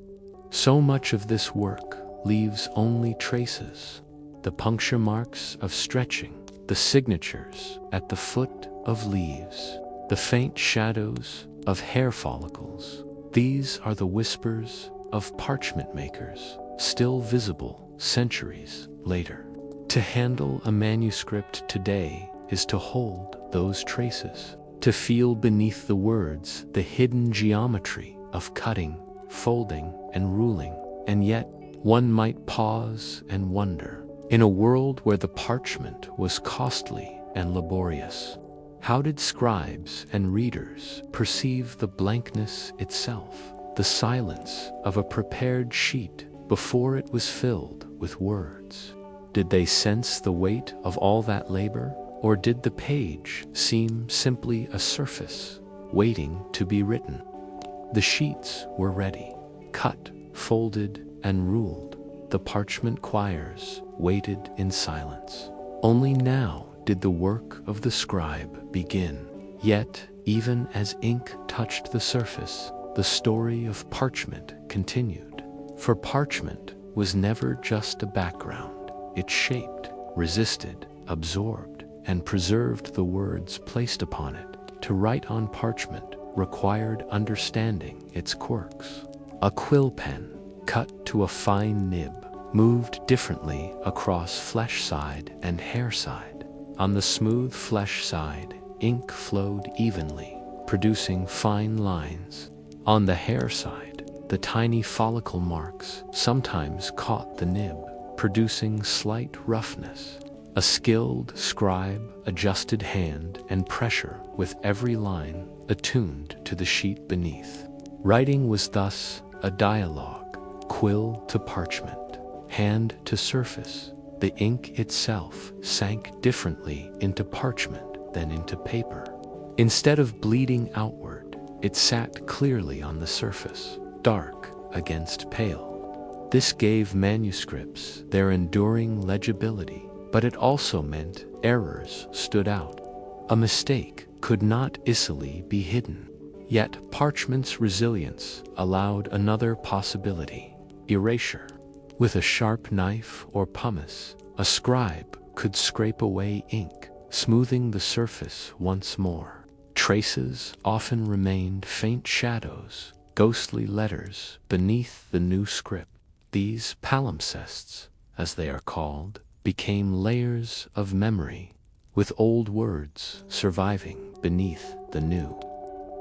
Speaker 1: So much of this work leaves only traces, the puncture marks of stretching, the signatures at the foot of leaves, the faint shadows of hair follicles. These are the whispers of parchment makers, still visible centuries later. To handle a manuscript today is to hold those traces, to feel beneath the words the hidden geometry of cutting, folding, and ruling. And yet, one might pause and wonder, in a world where the parchment was costly and laborious. How did scribes and readers perceive the blankness itself, the silence of a prepared sheet before it was filled with words? Did they sense the weight of all that labor, or did the page seem simply a surface waiting to be written? The sheets were ready, cut, folded, and ruled. The parchment quires waited in silence. Only now did the work of the scribe begin. Yet, even as ink touched the surface, the story of parchment continued. For parchment was never just a background. It shaped, resisted, absorbed, and preserved the words placed upon it. To write on parchment required understanding its quirks. A quill pen, cut to a fine nib, moved differently across flesh side and hair side. On the smooth flesh side, ink flowed evenly, producing fine lines. On the hair side, the tiny follicle marks sometimes caught the nib, producing slight roughness. A skilled scribe adjusted hand and pressure with every line attuned to the sheet beneath. Writing was thus a dialogue, quill to parchment, hand to surface. The ink itself sank differently into parchment than into paper. Instead of bleeding outward, it sat clearly on the surface, dark against pale. This gave manuscripts their enduring legibility, but it also meant errors stood out. A mistake could not easily be hidden. Yet parchment's resilience allowed another possibility: erasure. With a sharp knife or pumice, a scribe could scrape away ink, smoothing the surface once more. Traces often remained faint shadows, ghostly letters beneath the new script. These palimpsests, as they are called, became layers of memory, with old words surviving beneath the new.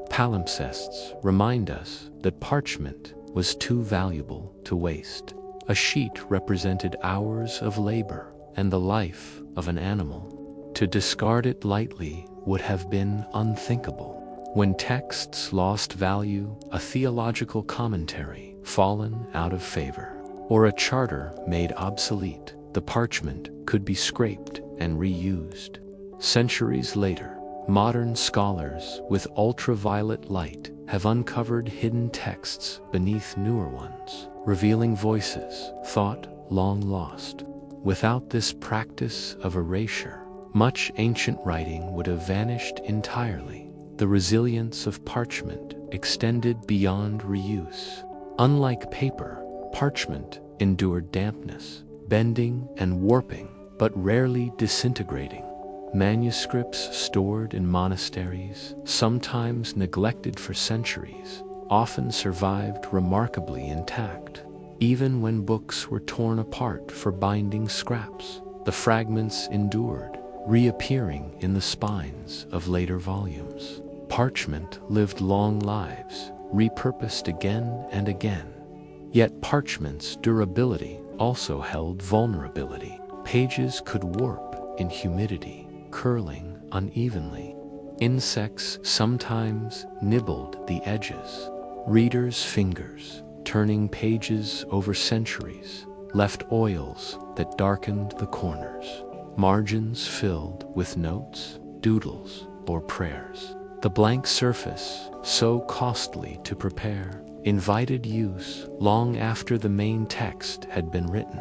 Speaker 1: Palimpsests remind us that parchment was too valuable to waste. A sheet represented hours of labor and the life of an animal. To discard it lightly would have been unthinkable. When texts lost value, a theological commentary fallen out of favor, or a charter made obsolete, the parchment could be scraped and reused. Centuries later, modern scholars with ultraviolet light have uncovered hidden texts beneath newer ones, revealing voices thought long lost. Without this practice of erasure, much ancient writing would have vanished entirely. The resilience of parchment extended beyond reuse. Unlike paper, parchment endured dampness, bending and warping, but rarely disintegrating. Manuscripts stored in monasteries, sometimes neglected for centuries, often survived remarkably intact. Even when books were torn apart for binding scraps, the fragments endured, reappearing in the spines of later volumes. Parchment lived long lives, repurposed again and again. Yet parchment's durability also held vulnerability. Pages could warp in humidity, curling unevenly. Insects sometimes nibbled the edges. Readers' fingers, turning pages over centuries, left oils that darkened the corners. Margins filled with notes, doodles, or prayers. The blank surface, so costly to prepare, invited use long after the main text had been written.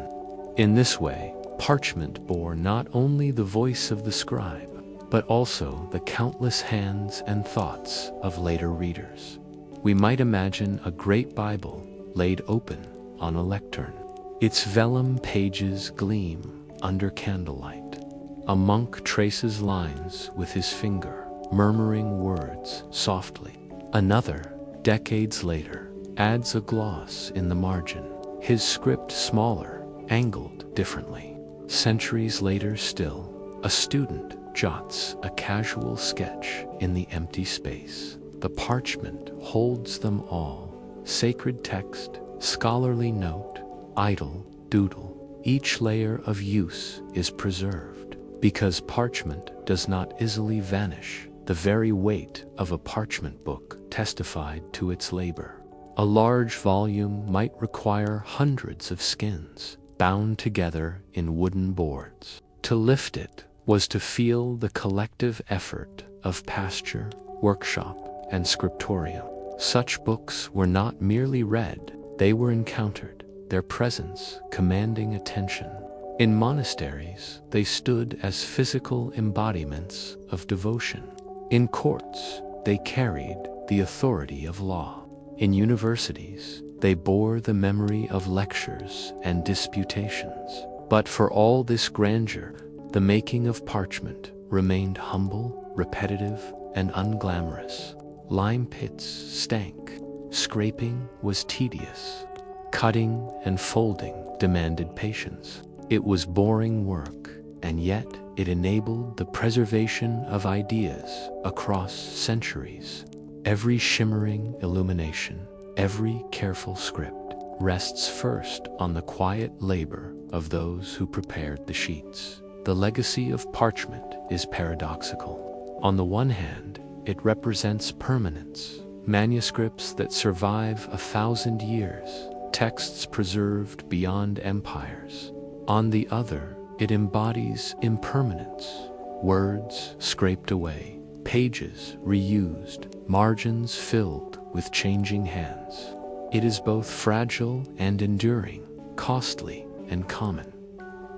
Speaker 1: In this way, parchment bore not only the voice of the scribe, but also the countless hands and thoughts of later readers. We might imagine a great Bible laid open on a lectern. Its vellum pages gleam under candlelight. A monk traces lines with his finger, murmuring words softly. Another, decades later, adds a gloss in the margin, his script smaller, angled differently. Centuries later still, a student jots a casual sketch in the empty space. The parchment holds them all: sacred text, scholarly note, idle, doodle. Each layer of use is preserved, because parchment does not easily vanish. The very weight of a parchment book testified to its labor. A large volume might require hundreds of skins, bound together in wooden boards. To lift it was to feel the collective effort of pasture, workshop, and scriptorium. Such books were not merely read, they were encountered, their presence commanding attention. In monasteries, they stood as physical embodiments of devotion. In courts, they carried the authority of law. In universities, they bore the memory of lectures and disputations. But for all this grandeur, the making of parchment remained humble, repetitive, and unglamorous. Lime pits stank, scraping was tedious, cutting and folding demanded patience. It was boring work, and yet it enabled the preservation of ideas across centuries. Every shimmering illumination, every careful script, rests first on the quiet labor of those who prepared the sheets. The legacy of parchment is paradoxical. On the one hand, it represents permanence, manuscripts that survive 1,000 years, texts preserved beyond empires. On the other, it embodies impermanence, words scraped away, pages reused, margins filled with changing hands. It is both fragile and enduring, costly and common.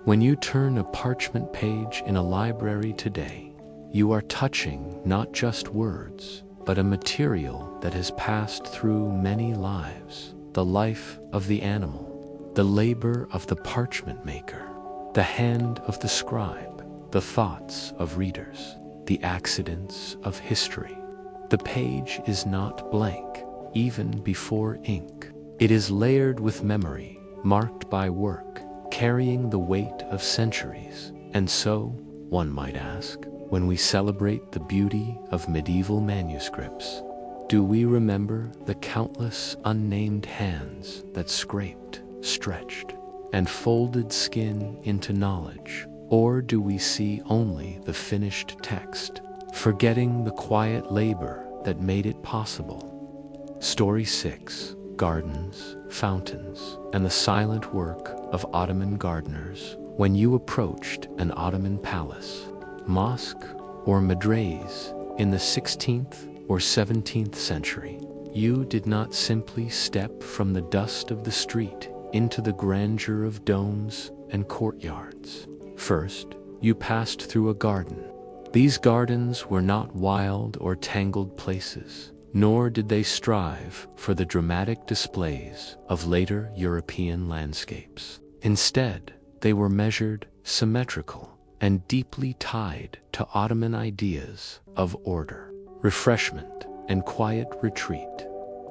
Speaker 1: When you turn a parchment page in a library today, you are touching not just words, but a material that has passed through many lives. The life of the animal, the labor of the parchment maker, the hand of the scribe, the thoughts of readers, the accidents of history. The page is not blank, even before ink. It is layered with memory, marked by work, carrying the weight of centuries. And so, one might ask, when we celebrate the beauty of medieval manuscripts, do we remember the countless unnamed hands that scraped, stretched, and folded skin into knowledge? Or do we see only the finished text, forgetting the quiet labor that made it possible? Story 6. Gardens, fountains, and the silent work of Ottoman gardeners. When you approached an Ottoman palace, mosque, or madrasa in the 16th or 17th century, you did not simply step from the dust of the street into the grandeur of domes and courtyards. First, you passed through a garden. These gardens were not wild or tangled places, nor did they strive for the dramatic displays of later European landscapes. Instead, they were measured, symmetrical, and deeply tied to Ottoman ideas of order, refreshment, and quiet retreat.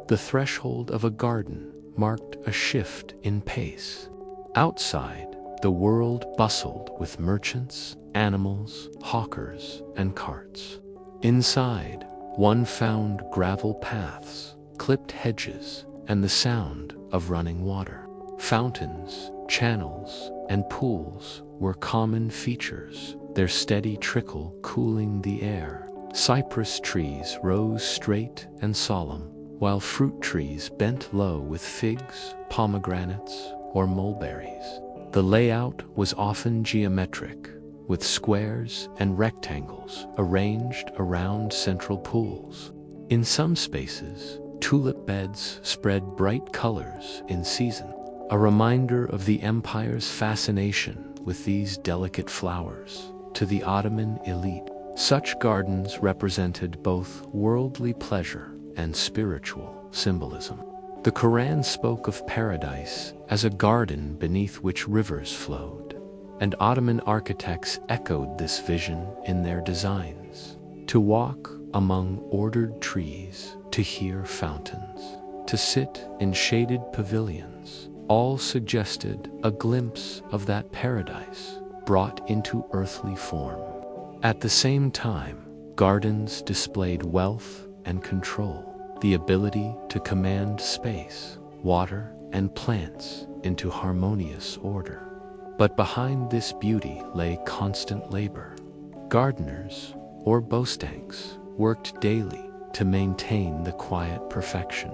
Speaker 1: The threshold of a garden marked a shift in pace. Outside, the world bustled with merchants, animals, hawkers, and carts. Inside, one found gravel paths, clipped hedges, and the sound of running water. Fountains, channels, and pools were common features, their steady trickle cooling the air. Cypress trees rose straight and solemn, while fruit trees bent low with figs, pomegranates, or mulberries. The layout was often geometric, with squares and rectangles arranged around central pools. In some spaces, tulip beds spread bright colors in season, a reminder of the empire's fascination with these delicate flowers. To the Ottoman elite, such gardens represented both worldly pleasure and spiritual symbolism. The Quran spoke of paradise as a garden beneath which rivers flowed, and Ottoman architects echoed this vision in their designs. To walk among ordered trees, to hear fountains, to sit in shaded pavilions, all suggested a glimpse of that paradise brought into earthly form. At the same time, gardens displayed wealth and control, the ability to command space, water, and plants into harmonious order. But behind this beauty lay constant labor. Gardeners, or bostanks, worked daily to maintain the quiet perfection.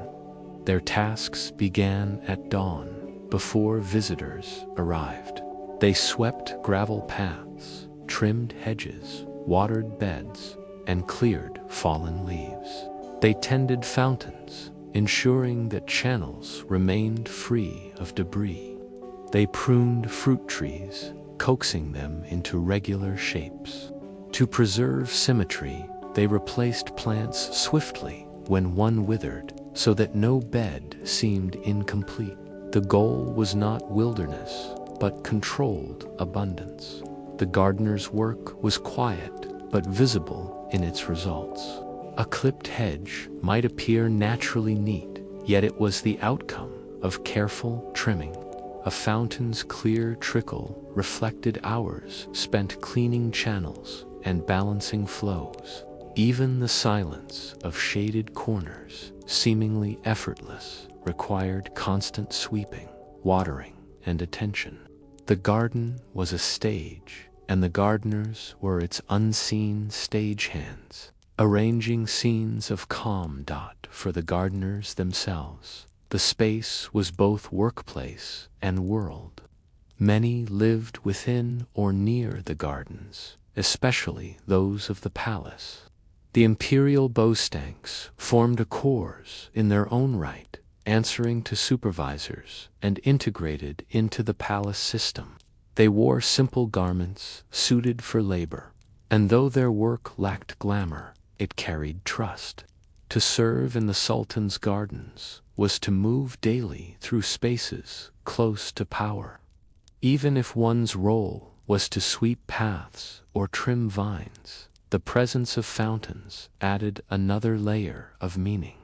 Speaker 1: Their tasks began at dawn, before visitors arrived. They swept gravel paths, trimmed hedges, watered beds, and cleared fallen leaves. They tended fountains, ensuring that channels remained free of debris. They pruned fruit trees, coaxing them into regular shapes. To preserve symmetry, they replaced plants swiftly when one withered, so that no bed seemed incomplete. The goal was not wilderness, but controlled abundance. The gardener's work was quiet, but visible in its results. A clipped hedge might appear naturally neat, yet it was the outcome of careful trimming. A fountain's clear trickle reflected hours spent cleaning channels and balancing flows. Even the silence of shaded corners, seemingly effortless, required constant sweeping, watering, and attention. The garden was a stage, and the gardeners were its unseen stagehands, arranging scenes of calm for the gardeners themselves. The space was both workplace and world. Many lived within or near the gardens, especially those of the palace. The imperial bostanks formed a corps in their own right, answering to supervisors and integrated into the palace system. They wore simple garments suited for labor, and though their work lacked glamour, it carried trust. To serve in the Sultan's gardens was to move daily through spaces close to power. Even if one's role was to sweep paths or trim vines, the presence of fountains added another layer of meaning.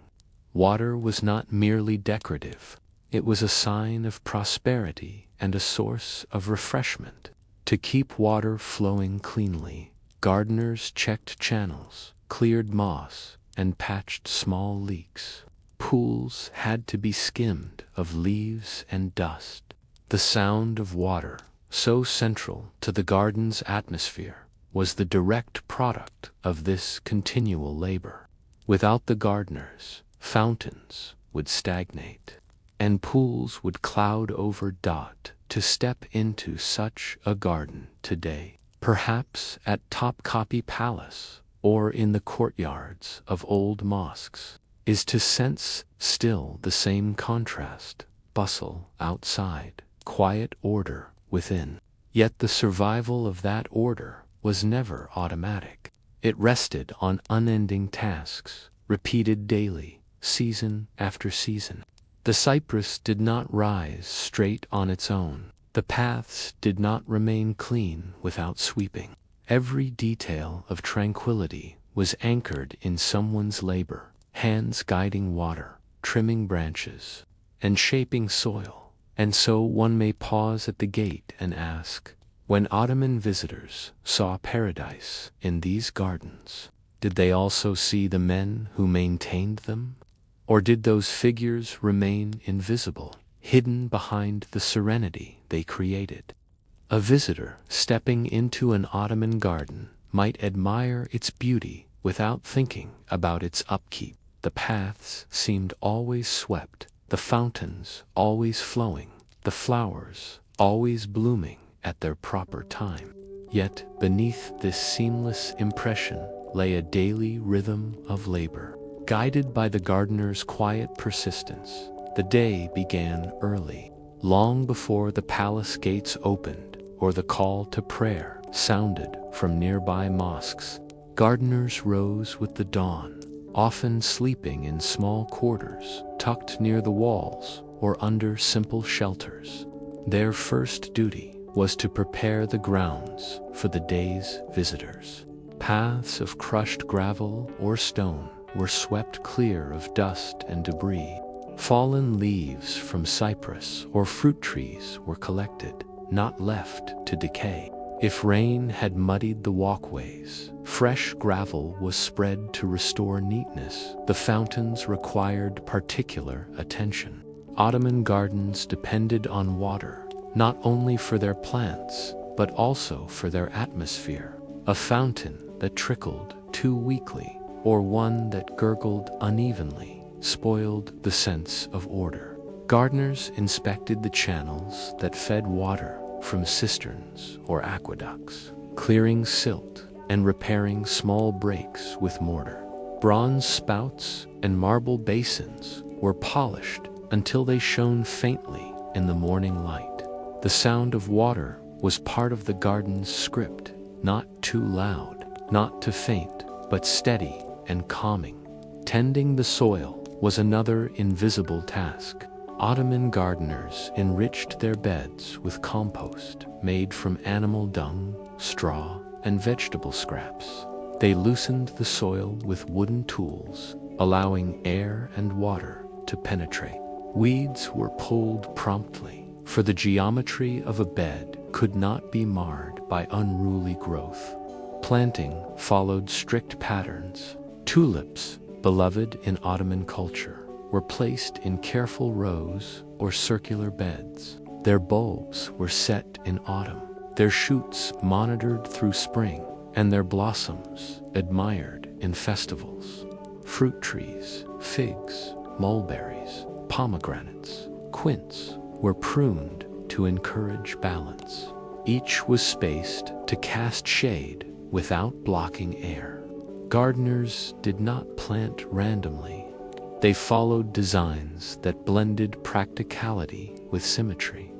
Speaker 1: Water was not merely decorative, it was a sign of prosperity and a source of refreshment. To keep water flowing cleanly, gardeners checked channels, cleared moss, and patched small leaks. Pools had to be skimmed of leaves and dust. The sound of water, so central to the garden's atmosphere, was the direct product of this continual labor. Without the gardeners, fountains would stagnate, and pools would cloud over. To step into such a garden today, perhaps at Topkapi Palace or in the courtyards of old mosques, is to sense still the same contrast: bustle outside, quiet order within. Yet the survival of that order was never automatic. It rested on unending tasks, repeated daily, season after season. The cypress did not rise straight on its own. The paths did not remain clean without sweeping. Every detail of tranquility was anchored in someone's labor, hands guiding water, trimming branches, and shaping soil. And so one may pause at the gate and ask, when Ottoman visitors saw paradise in these gardens, did they also see the men who maintained them? Or did those figures remain invisible, hidden behind the serenity they created? A visitor stepping into an Ottoman garden might admire its beauty without thinking about its upkeep. The paths seemed always swept, the fountains always flowing, the flowers always blooming at their proper time. Yet beneath this seamless impression lay a daily rhythm of labor. Guided by the gardener's quiet persistence, the day began early. Long before the palace gates opened or the call to prayer sounded from nearby mosques, gardeners rose with the dawn, often sleeping in small quarters tucked near the walls or under simple shelters. Their first duty was to prepare the grounds for the day's visitors. Paths of crushed gravel or stone were swept clear of dust and debris. Fallen leaves from cypress or fruit trees were collected, not left to decay. If rain had muddied the walkways, fresh gravel was spread to restore neatness. The fountains required particular attention. Ottoman gardens depended on water, not only for their plants, but also for their atmosphere. A fountain that trickled too weakly, or one that gurgled unevenly, spoiled the sense of order. Gardeners inspected the channels that fed water from cisterns or aqueducts, clearing silt and repairing small breaks with mortar. Bronze spouts and marble basins were polished until they shone faintly in the morning light. The sound of water was part of the garden's script, not too loud, not too faint, but steady and calming. Tending the soil was another invisible task. Ottoman gardeners enriched their beds with compost made from animal dung, straw, and vegetable scraps. They loosened the soil with wooden tools, allowing air and water to penetrate. Weeds were pulled promptly, for the geometry of a bed could not be marred by unruly growth. Planting followed strict patterns. Tulips, beloved in Ottoman culture, were placed in careful rows or circular beds. Their bulbs were set in autumn, their shoots monitored through spring, and their blossoms admired in festivals. Fruit trees, figs, mulberries, pomegranates, quince were pruned to encourage balance. Each was spaced to cast shade without blocking air. Gardeners did not plant randomly. They followed designs that blended practicality with symmetry.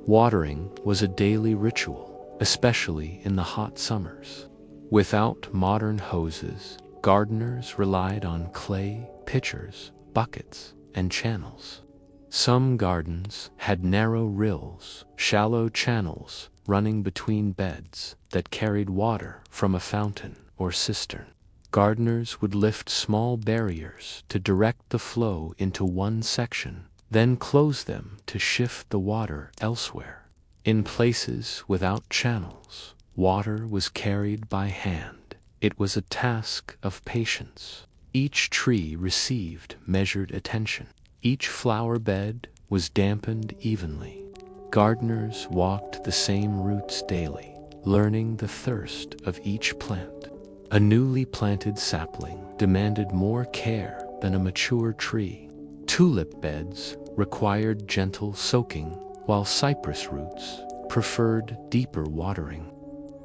Speaker 1: Watering was a daily ritual, especially in the hot summers. Without modern hoses, gardeners relied on clay pitchers, buckets, and channels. Some gardens had narrow rills, shallow channels running between beds that carried water from a fountain or cistern. Gardeners would lift small barriers to direct the flow into one section, then close them to shift the water elsewhere. In places without channels, water was carried by hand. It was a task of patience. Each tree received measured attention. Each flower bed was dampened evenly. Gardeners walked the same routes daily, learning the thirst of each plant. A newly planted sapling demanded more care than a mature tree. Tulip beds required gentle soaking, while cypress roots preferred deeper watering.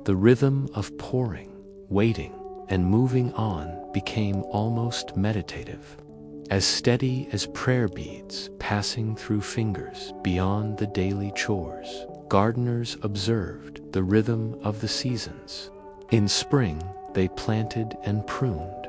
Speaker 1: The rhythm of pouring, waiting, and moving on became almost meditative, as steady as prayer beads passing through fingers beyond the daily chores. Gardeners observed the rhythm of the seasons. In spring, they planted and pruned.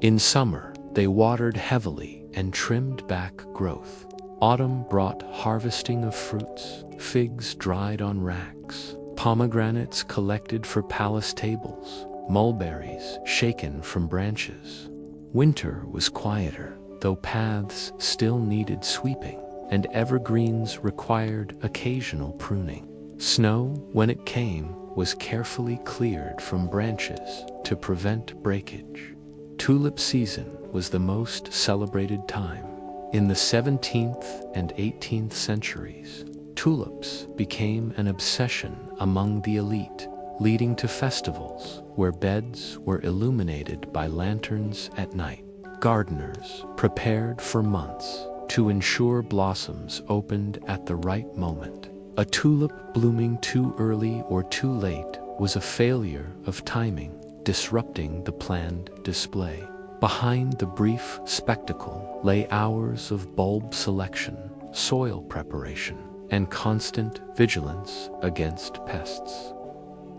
Speaker 1: In summer, they watered heavily and trimmed back growth. Autumn brought harvesting of fruits, figs dried on racks, pomegranates collected for palace tables, mulberries shaken from branches. Winter was quieter, though paths still needed sweeping, and evergreens required occasional pruning. Snow, when it came, was carefully cleared from branches to prevent breakage. Tulip season was the most celebrated time. In the 17th and 18th centuries, tulips became an obsession among the elite, leading to festivals where beds were illuminated by lanterns at night. Gardeners prepared for months to ensure blossoms opened at the right moment. A tulip blooming too early or too late was a failure of timing, disrupting the planned display. Behind the brief spectacle lay hours of bulb selection, soil preparation, and constant vigilance against pests.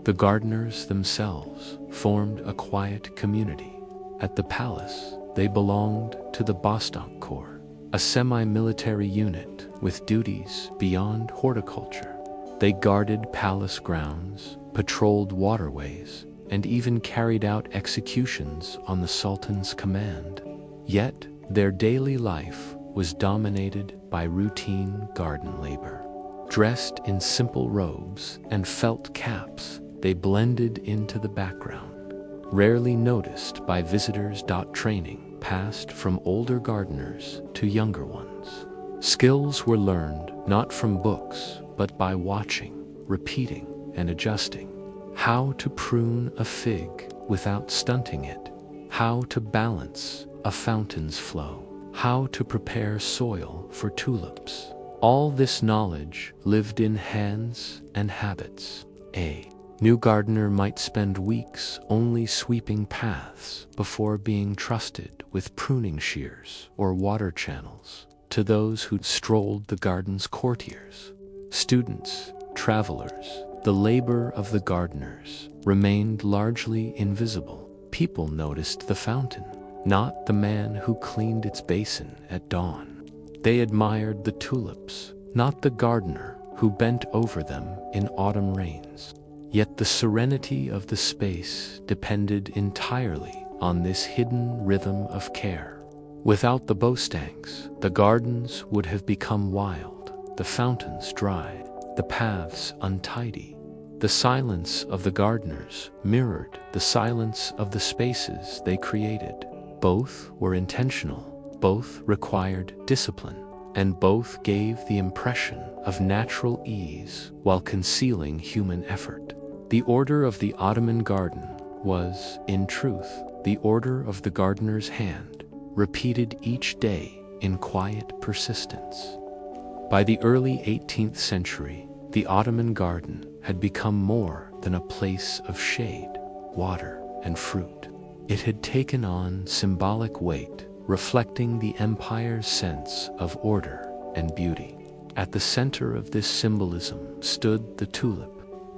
Speaker 1: The gardeners themselves formed a quiet community. At the palace, they belonged to the Bostock Corps, a semi-military unit with duties beyond horticulture. They guarded palace grounds, patrolled waterways, and even carried out executions on the Sultan's command. Yet, their daily life was dominated by routine garden labor. Dressed in simple robes and felt caps, they blended into the background, rarely noticed by visitors. Training passed from older gardeners to younger ones. Skills were learned not from books, but by watching, repeating, and adjusting. how to prune a fig without stunting it, how to balance a fountain's flow, how to prepare soil for tulips. All this knowledge lived in hands and habits. A new gardener might spend weeks only sweeping paths before being trusted with pruning shears or water channels to those who strolled the garden's courtiers. Students, travelers, the labor of the gardeners remained largely invisible. People noticed the fountain, not the man who cleaned its basin at dawn. They admired the tulips, not the gardener who bent over them in autumn rains. Yet the serenity of the space depended entirely on this hidden rhythm of care. Without the bowstanks, the gardens would have become wild, the fountains dry, the paths untidy. The silence of the gardeners mirrored the silence of the spaces they created. Both were intentional, both required discipline, and both gave the impression of natural ease while concealing human effort. The order of the Ottoman garden was, in truth, the order of the gardener's hand, repeated each day in quiet persistence. By the early 18th century, the Ottoman garden had become more than a place of shade, water, and fruit. It had taken on symbolic weight, reflecting the empire's sense of order and beauty. At the center of this symbolism stood the tulip.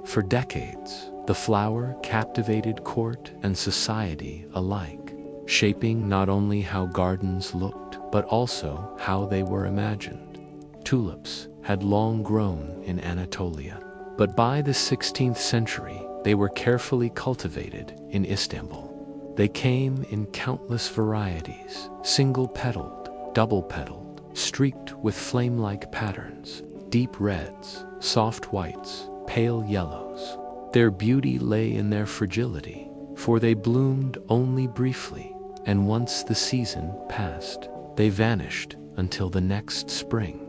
Speaker 1: For decades, the flower captivated court and society alike, shaping not only how gardens looked, but also how they were imagined. Tulips had long grown in Anatolia, but by the 16th century, they were carefully cultivated in Istanbul. They came in countless varieties, single-petaled, double-petaled, streaked with flame-like patterns, deep reds, soft whites, pale yellows. Their beauty lay in their fragility, for they bloomed only briefly, and once the season passed, they vanished until the next spring.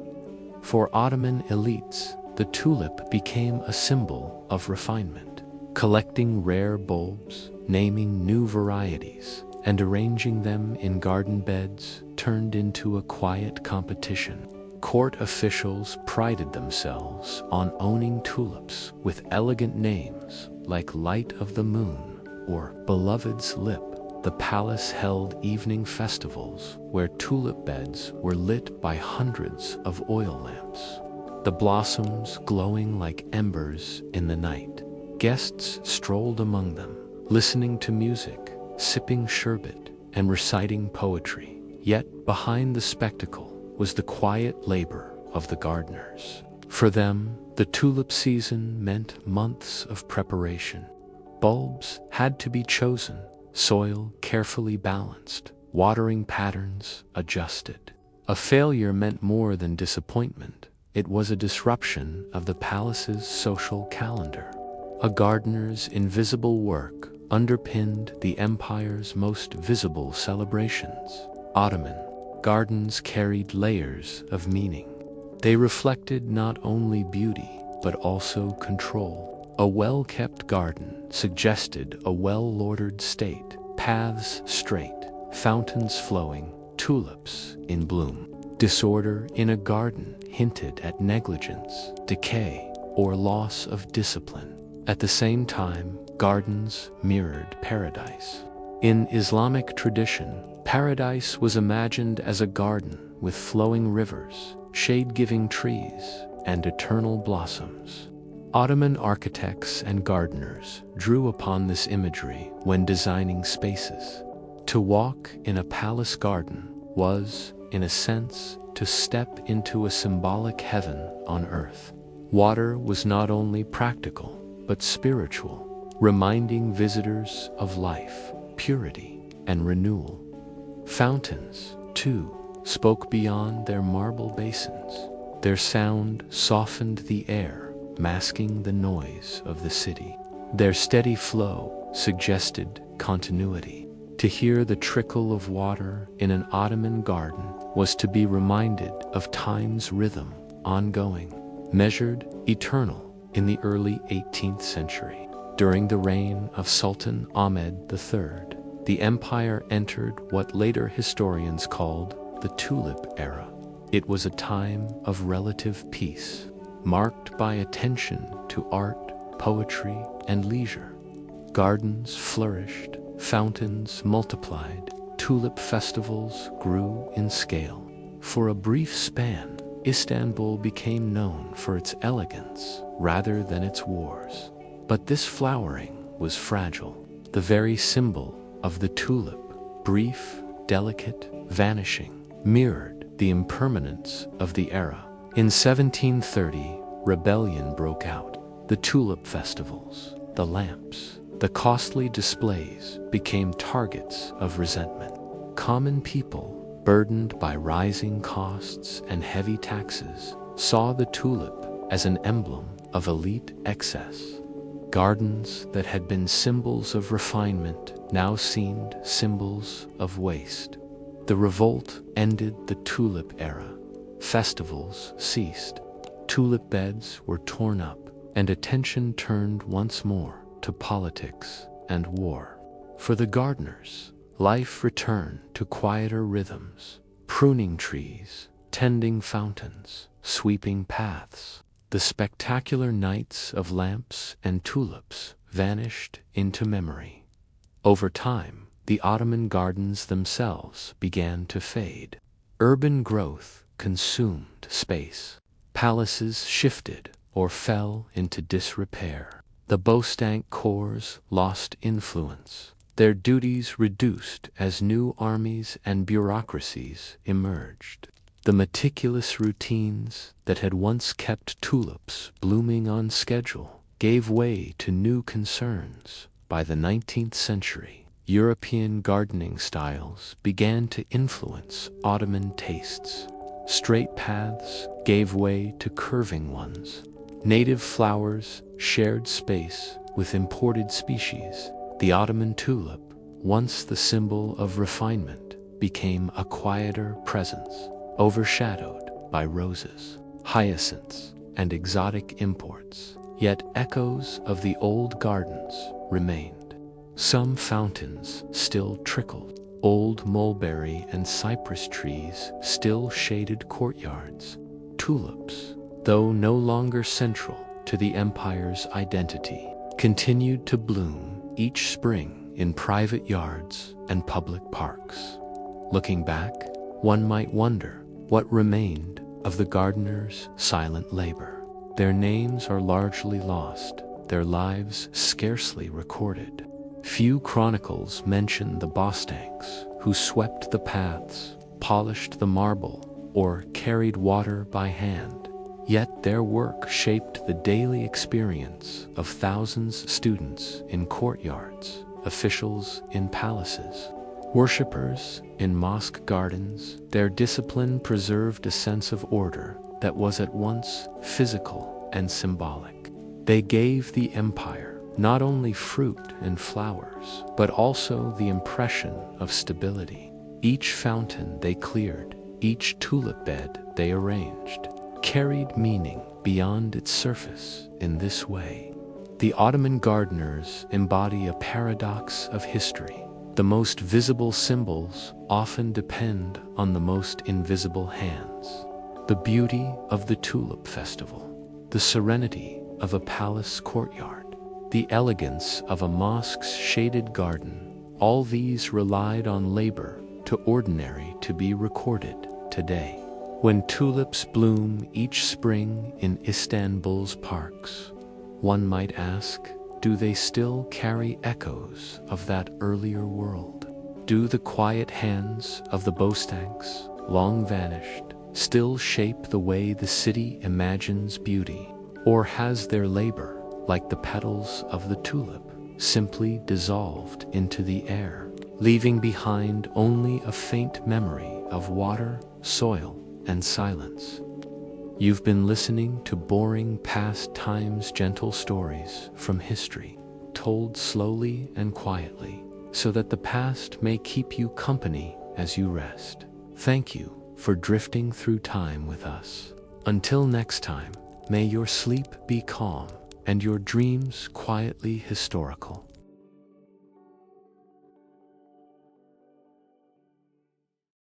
Speaker 1: For Ottoman elites, the tulip became a symbol of refinement. Collecting rare bulbs, naming new varieties, and arranging them in garden beds turned into a quiet competition. Court officials prided themselves on owning tulips with elegant names like Light of the Moon or Beloved's Lip. The palace held evening festivals where tulip beds were lit by hundreds of oil lamps, the blossoms glowing like embers in the night. Guests strolled among them, listening to music, sipping sherbet, and reciting poetry. Yet behind the spectacle was the quiet labor of the gardeners. For them, the tulip season meant months of preparation. Bulbs had to be chosen, soil carefully balanced, watering patterns adjusted. A failure meant more than disappointment. It was a disruption of the palace's social calendar. A gardener's invisible work underpinned the empire's most visible celebrations. Ottoman gardens carried layers of meaning. They reflected not only beauty, but also control. A well-kept garden suggested a well-ordered state, paths straight, fountains flowing, tulips in bloom. Disorder in a garden hinted at negligence, decay, or loss of discipline. At the same time, gardens mirrored paradise. In Islamic tradition, paradise was imagined as a garden with flowing rivers, shade-giving trees, and eternal blossoms. Ottoman architects and gardeners drew upon this imagery when designing spaces. To walk in a palace garden was, in a sense, to step into a symbolic heaven on earth. Water was not only practical, but spiritual, reminding visitors of life, purity, and renewal. Fountains, too, spoke beyond their marble basins. Their sound softened the air, masking the noise of the city. Their steady flow suggested continuity. To hear the trickle of water in an Ottoman garden was to be reminded of time's rhythm, ongoing, measured, eternal. In the early 18th century, During the reign of Sultan Ahmed III, the empire entered what later historians called the Tulip Era. It was a time of relative peace, marked by attention to art, poetry, and leisure. Gardens flourished, fountains multiplied, tulip festivals grew in scale. For a brief span, Istanbul became known for its elegance rather than its wars. But this flowering was fragile. The very symbol of the tulip, brief, delicate, vanishing, mirrored the impermanence of the era. In 1730, rebellion broke out. The tulip festivals, the lamps, the costly displays became targets of resentment. Common people, burdened by rising costs and heavy taxes, saw the tulip as an emblem of elite excess. Gardens that had been symbols of refinement now seemed symbols of waste. The revolt ended the tulip era. Festivals ceased. Tulip beds were torn up, and attention turned once more to politics and war. For the gardeners, life returned to quieter rhythms: pruning trees, tending fountains, sweeping paths. The spectacular nights of lamps and tulips vanished into memory. Over time, the Ottoman gardens themselves began to fade. Urban growth consumed space. Palaces shifted or fell into disrepair. The Bostank corps lost influence, their duties reduced as new armies and bureaucracies emerged. The meticulous routines that had once kept tulips blooming on schedule gave way to new concerns. By the 19th century, European gardening styles began to influence Ottoman tastes. Straight paths gave way to curving ones. Native flowers shared space with imported species. The Ottoman tulip, once the symbol of refinement, became a quieter presence, overshadowed by roses, hyacinths, and exotic imports. Yet echoes of the old gardens remained. Some fountains still trickled. Old mulberry and cypress trees still shaded courtyards. Tulips, though no longer central to the empire's identity, continued to bloom each spring in private yards and public parks. Looking back, one might wonder what remained of the gardeners' silent labor. Their names are largely lost, their lives scarcely recorded. Few chronicles mention the Bostanks, who swept the paths, polished the marble, or carried water by hand. Yet their work shaped the daily experience of thousands of students in courtyards, officials in palaces, worshippers in mosque gardens. Their discipline preserved a sense of order that was at once physical and symbolic. They gave the empire not only fruit and flowers, but also the impression of stability. Each fountain they cleared, each tulip bed they arranged, carried meaning beyond its surface. In this way, the Ottoman gardeners embody a paradox of history. The most visible symbols often depend on the most invisible hands. The beauty of the tulip festival, the serenity of a palace courtyard, the elegance of a mosque's shaded garden, all these relied on labor too ordinary to be recorded today. When tulips bloom each spring in Istanbul's parks, one might ask, do they still carry echoes of that earlier world? Do the quiet hands of the Bostanks, long vanished, still shape the way the city imagines beauty? Or has their labor, like the petals of the tulip, simply dissolved into the air, leaving behind only a faint memory of water, soil, and silence? You've been listening to boring past times gentle stories from history, told slowly and quietly, so that the past may keep you company as you rest. Thank you for drifting through time with us. Until next time, may your sleep be calm and your dreams quietly historical.